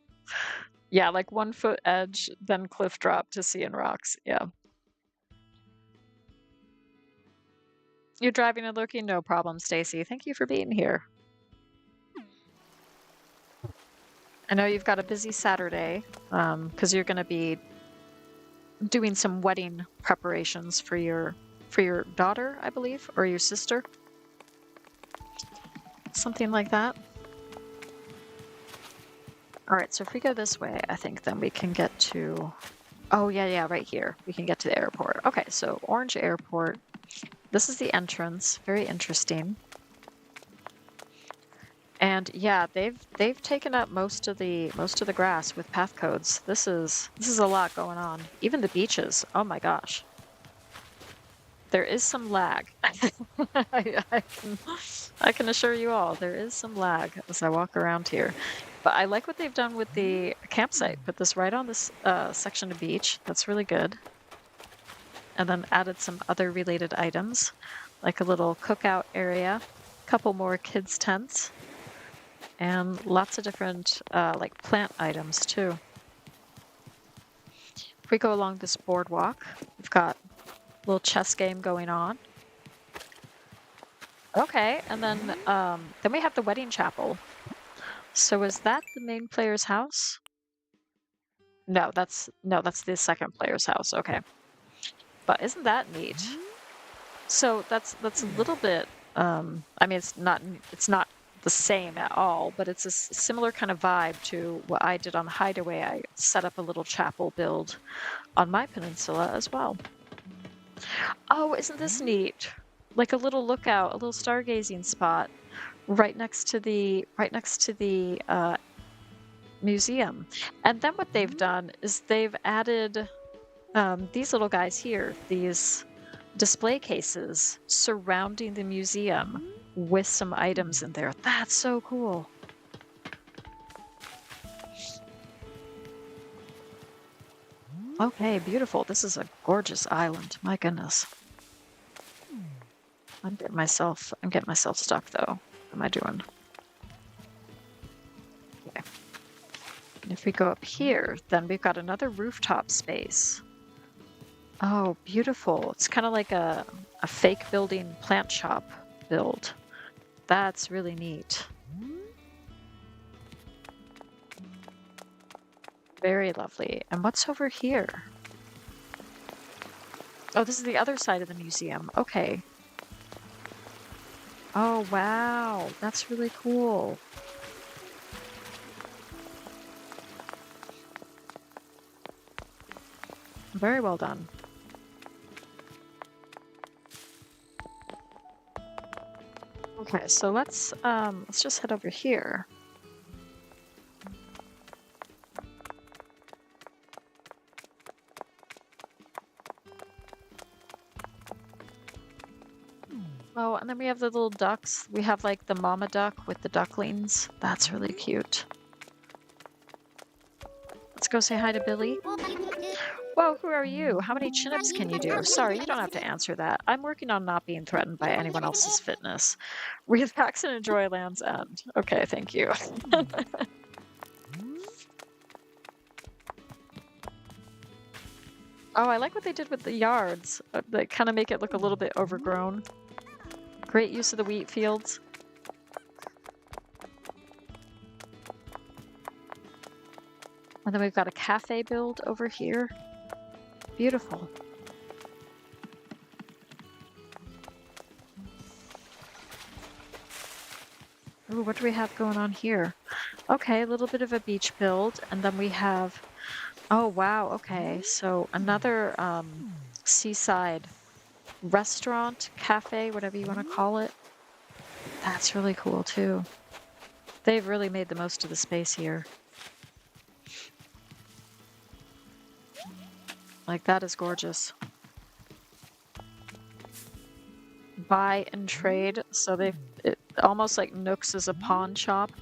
Yeah, like 1 foot edge, then cliff drop to sea and rocks. Yeah. You're driving and looking? No problem, Stacy. Thank you for being here. I know you've got a busy Saturday, because you're going to be doing some wedding preparations for your daughter, I believe, or your sister. Something like that. All right, so if we go this way, I think then we can get to, oh yeah, right here. We can get to the airport. Okay, so Orange Airport. This is the entrance. Very interesting. And yeah, they've taken up most of the grass with path codes. This is a lot going on. Even the beaches. Oh my gosh. There is some lag. I can assure you all, there is some lag as I walk around here. But I like what they've done with the campsite. Put this right on this section of beach. That's really good. And then added some other related items, like a little cookout area, a couple more kids' tents, and lots of different like plant items too. If we go along this boardwalk, we've got a little chess game going on. Okay, and then we have the wedding chapel. So is that the main player's house? No, that's the second player's house. Okay, but isn't that neat? So that's a little bit. I mean, it's not the same at all, but it's a similar kind of vibe to what I did on the Hideaway. I set up a little chapel build on my peninsula as well. Oh, isn't this neat? Like a little lookout, a little stargazing spot right next to the museum. And then what they've done is they've added these little guys here, these display cases surrounding the museum with some items in there. That's so cool. Okay, beautiful. This is a gorgeous island. My goodness. I'm getting myself stuck though. What am I doing? Okay. And if we go up here, then we've got another rooftop space. Oh, beautiful. It's kind of like a fake building plant shop build. That's really neat. Very lovely. And what's over here? Oh, this is the other side of the museum. Okay. Oh, wow. That's really cool. Very well done. Okay, so let's just head over here. Oh, and then we have the little ducks. We have like the mama duck with the ducklings. That's really cute. Let's go say hi to Billy. Whoa, who are you? How many chin-ups can you do? Sorry, you don't have to answer that. I'm working on not being threatened by anyone else's fitness. Relax and enjoy Land's End. Okay, thank you. Oh, I like what they did with the yards. They kind of make it look a little bit overgrown. Great use of the wheat fields. And then we've got a cafe build over here. Beautiful. Ooh, what do we have going on here? Okay, a little bit of a beach build, and then we have, oh wow, okay, so another seaside restaurant, cafe, whatever you want to call it. That's really cool too. They've really made the most of the space here. Like, that is gorgeous. Buy and trade, so it almost like Nooks is a pawn shop.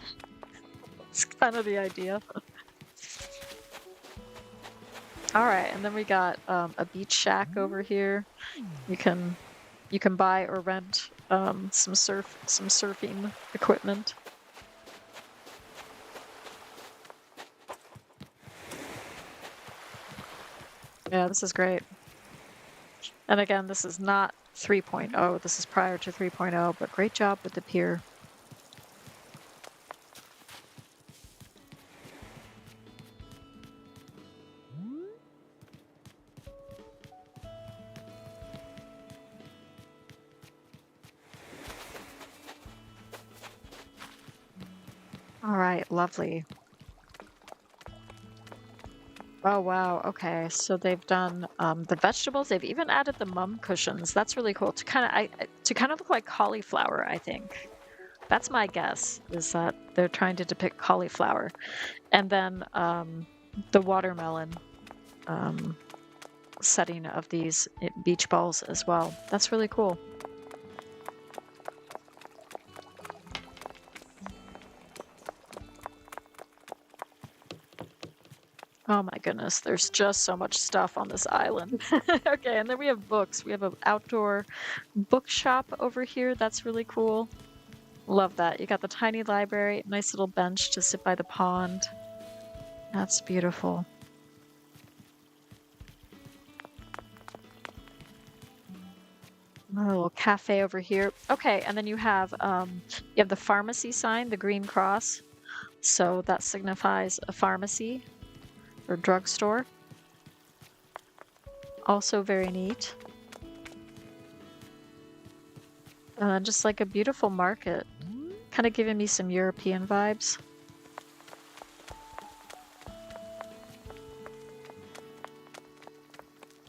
It's kind of the idea. All right, and then we got a beach shack over here. You can buy or rent some surfing equipment. Yeah, this is great. And again, this is not 3.0. This is prior to 3.0, but great job with the pier. All right, lovely. Oh wow, okay. So they've done the vegetables. They've even added the mum cushions. That's really cool to kind of look like cauliflower, I think. That's my guess, is that they're trying to depict cauliflower. And then the watermelon setting of these beach balls as well. That's really cool. Oh my goodness, there's just so much stuff on this island. Okay, and then we have books. We have an outdoor bookshop over here. That's really cool. Love that. You got the tiny library, nice little bench to sit by the pond. That's beautiful. A little cafe over here. Okay, and then you have the pharmacy sign, the green cross. So that signifies a pharmacy or drugstore. Also very neat. Just like a beautiful market. Kind of giving me some European vibes.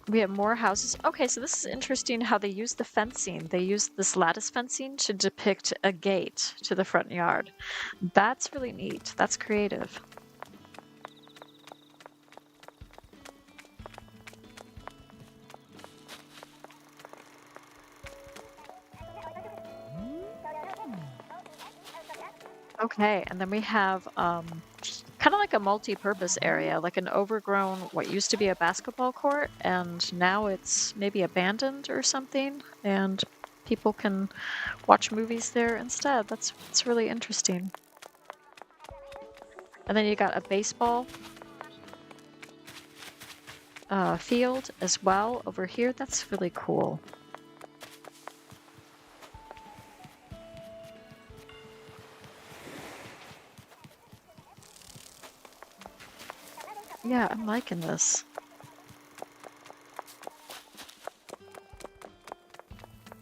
We have more houses. Okay, so this is interesting how they use the fencing. They use this lattice fencing to depict a gate to the front yard. That's really neat. That's creative. Okay, and then we have kind of like a multi-purpose area, like an overgrown, what used to be a basketball court, and now it's maybe abandoned or something, and people can watch movies there instead. That's really interesting. And then you got a baseball field as well over here. That's really cool. Yeah, I'm liking this.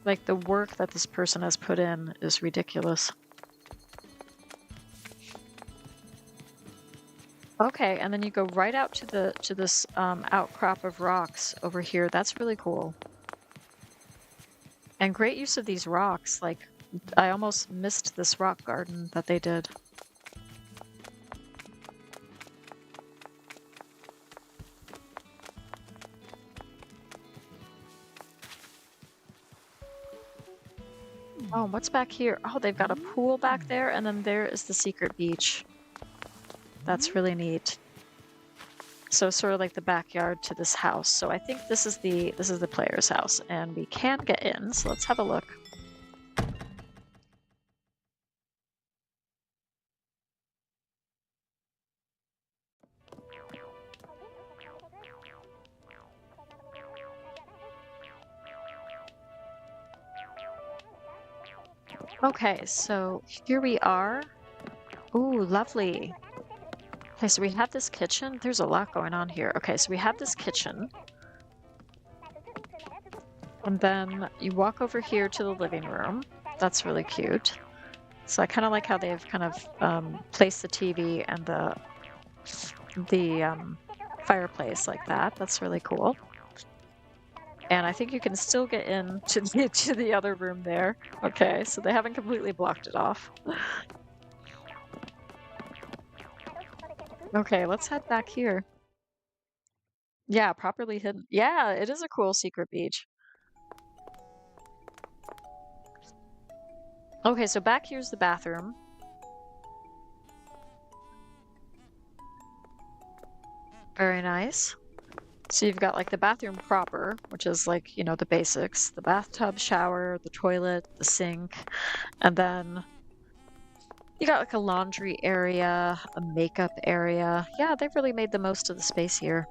Like, the work that this person has put in is ridiculous. Okay, and then you go right out to this outcrop of rocks over here. That's really cool. And great use of these rocks. Like, I almost missed this rock garden that they did. Oh, what's back here? Oh, they've got a pool back there, and then there is the secret beach. That's really neat. So sort of like the backyard to this house. So I think this is the player's house, and we can get in. So let's have a look. Okay, so here we are. Ooh, lovely. Okay, so we have this kitchen. There's a lot going on here. Okay, so we have this kitchen. And then you walk over here to the living room. That's really cute. So I kind of like how they've kind of placed the TV and the fireplace like that. That's really cool. And I think you can still get in to the other room there. Okay, so they haven't completely blocked it off. Okay, let's head back here. Yeah, properly hidden. Yeah, it is a cool secret beach. Okay, so back here's the bathroom. Very nice. So you've got like the bathroom proper, which is like, you know, the basics, the bathtub, shower, the toilet, the sink, and then you got like a laundry area, a makeup area. Yeah, they've really made the most of the space here.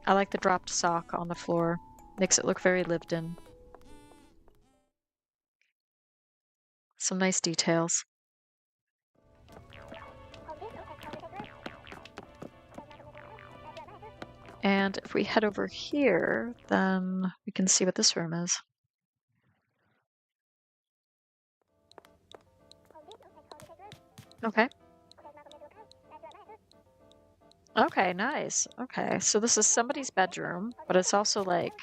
I like the dropped sock on the floor. Makes it look very lived in. Some nice details. And if we head over here, then we can see what this room is. Okay. Okay, nice. Okay, so this is somebody's bedroom, but it's also like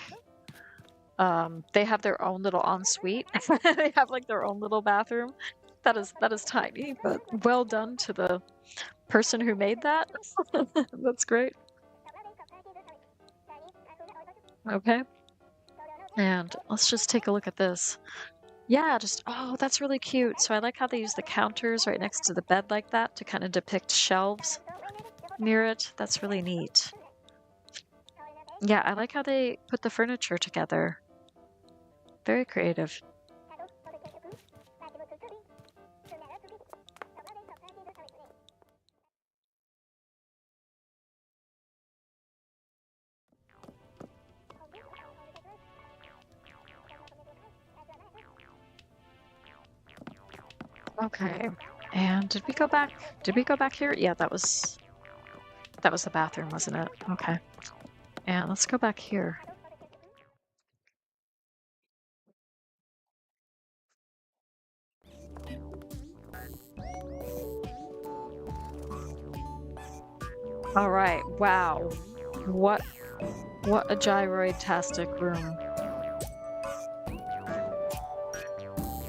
they have their own little ensuite. They have like their own little bathroom. That is tiny, but well done to the person who made that. That's great. Okay. And let's just take a look at this. Yeah, oh, that's really cute. So I like how they use the counters right next to the bed like that to kind of depict shelves near it. That's really neat. Yeah, I like how they put the furniture together. Very creative. Okay. And did we go back? Did we go back here? Yeah, that was the bathroom, wasn't it? Okay. And let's go back here. All right. Wow. What a gyroid-tastic room.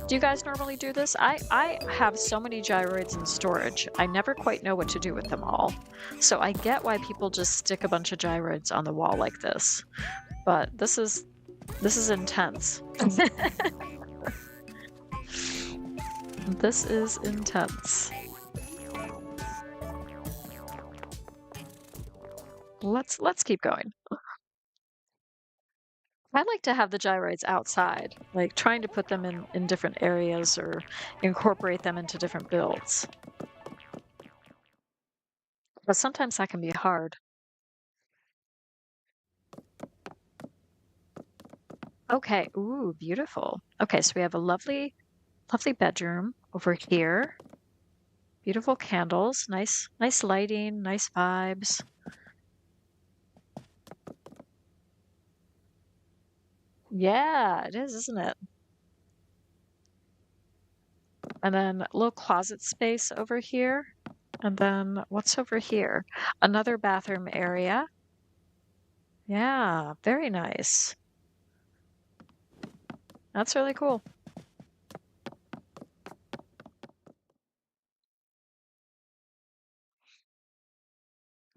Do you guys normally do this? I have so many gyroids in storage. I never quite know what to do with them all. So I get why people just stick a bunch of gyroids on the wall like this. But this is intense. This is intense. Let's keep going. I like to have the gyroids outside, like trying to put them in different areas or incorporate them into different builds. But sometimes that can be hard. Okay, ooh, beautiful. Okay, so we have a lovely bedroom over here. Beautiful candles, nice lighting, nice vibes. Yeah, it is, isn't it? And then a little closet space over here. And then what's over here? Another bathroom area. Yeah, very nice. That's really cool.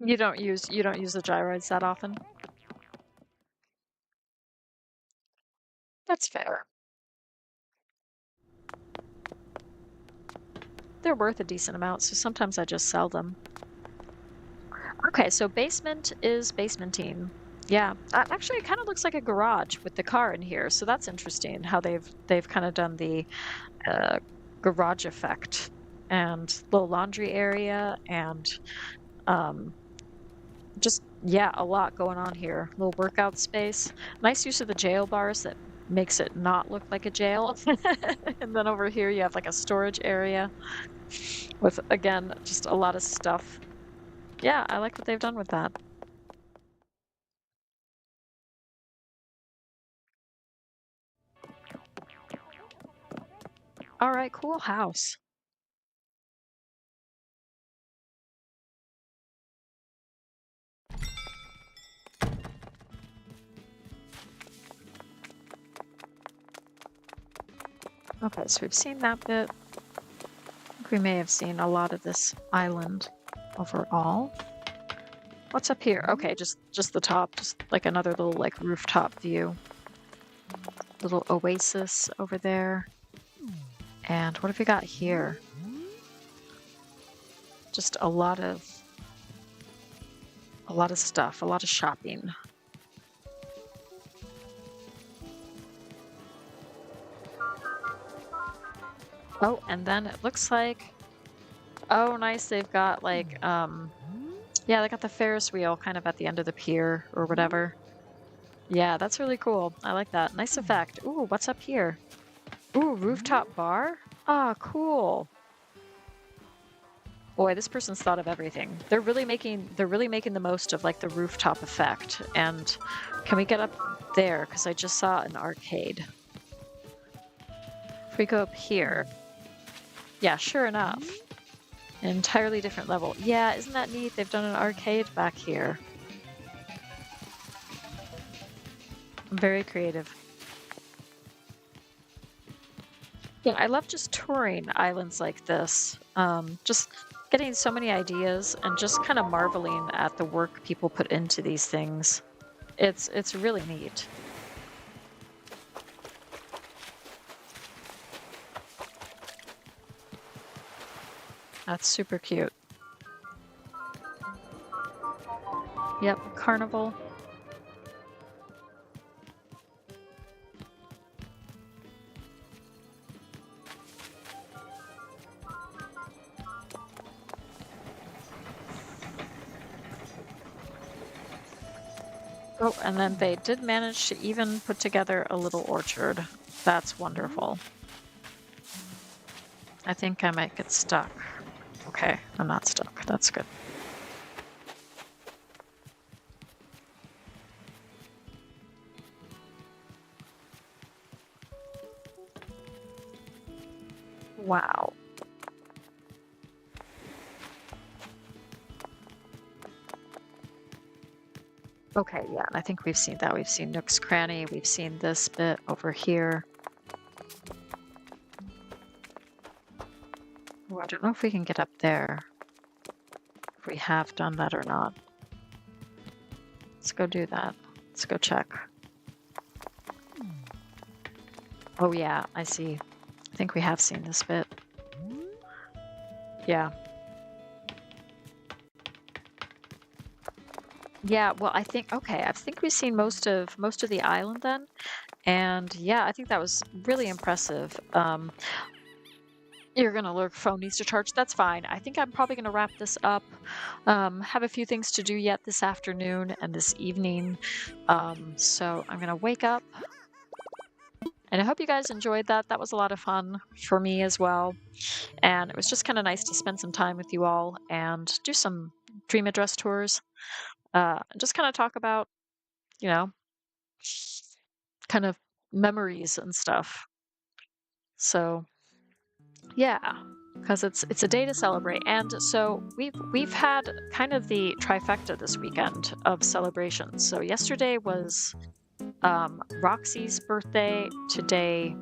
You don't use the gyroids that often? That's fair. They're worth a decent amount, so sometimes I just sell them. Okay, so basement is basementing. Yeah, actually, it kind of looks like a garage with the car in here, so that's interesting how they've kind of done the uh, garage effect and little laundry area and um, just yeah, a lot going on here. Little workout space, nice use of the jail bars that makes it not look like a jail. And then over here you have like a storage area with again just a lot of stuff. Yeah, I like what they've done with that. All right, cool house. Okay, so we've seen that bit. I think we may have seen a lot of this island overall. What's up here? Okay, just the top, just like another little like rooftop view. Little oasis over there. And what have we got here? Just a lot of stuff, a lot of shopping. Oh, and then it looks like oh nice, they've got like yeah, they got the Ferris wheel kind of at the end of the pier or whatever. Yeah, that's really cool. I like that. Nice effect. Ooh, what's up here? Ooh, rooftop bar? Ah, cool. Boy, this person's thought of everything. They're really making the most of like the rooftop effect. And can we get up there? Because I just saw an arcade. If we go up here. Yeah, sure enough. An entirely different level. Yeah, isn't that neat? They've done an arcade back here. Very creative. Yeah, I love just touring islands like this. Just getting so many ideas and just kind of marveling at the work people put into these things. It's really neat. That's super cute. Yep, carnival. Oh, and then they did manage to even put together a little orchard. That's wonderful. I think I might get stuck. Okay, I'm not stuck. That's good. Wow. Okay, yeah, and I think we've seen that. We've seen Nook's Cranny. We've seen this bit over here. Oh, I don't know if we can get up there. If we have done that or not. Let's go do that. Let's go check. Oh yeah, I see. I think we have seen this bit. Yeah. Yeah, well, I think we've seen most of the island then. And yeah, I think that was really impressive. You're gonna lurk phone needs to charge. That's fine. I think I'm probably gonna wrap this up. Have a few things to do yet this afternoon and this evening. So I'm gonna wake up. And I hope you guys enjoyed that. That was a lot of fun for me as well. And it was just kind of nice to spend some time with you all and do some dream address tours. Just kind of talk about, you know, kind of memories and stuff. So yeah, because it's a day to celebrate. And so we've had kind of the trifecta this weekend of celebrations. So yesterday was Roxy's birthday, today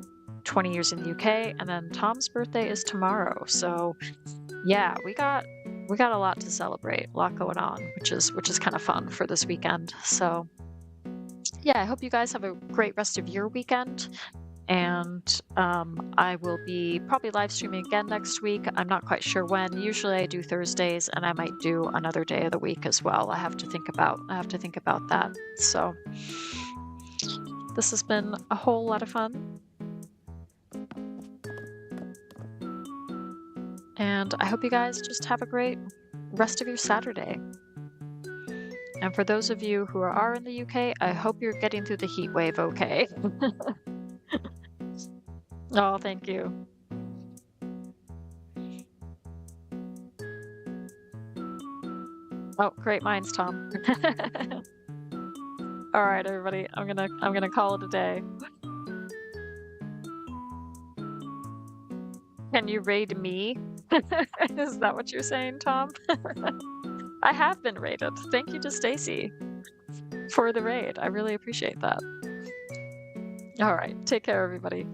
20 years in the UK, and then Tom's birthday is tomorrow. So yeah, we got a lot to celebrate, a lot going on, which is kind of fun for this weekend. So yeah, I hope you guys have a great rest of your weekend. And I will be probably live streaming again next week. I'm not quite sure when. Usually I do Thursdays, and I might do another day of the week as well. I have to think about that. So this has been a whole lot of fun. And I hope you guys just have a great rest of your Saturday. And for those of you who are in the UK, I hope you're getting through the heat wave okay. Oh, thank you. Oh, great minds, Tom. All right, everybody. I'm gonna call it a day. Can you raid me? Is that what you're saying, Tom? I have been raided. Thank you to Stacy for the raid. I really appreciate that. All right, take care, everybody.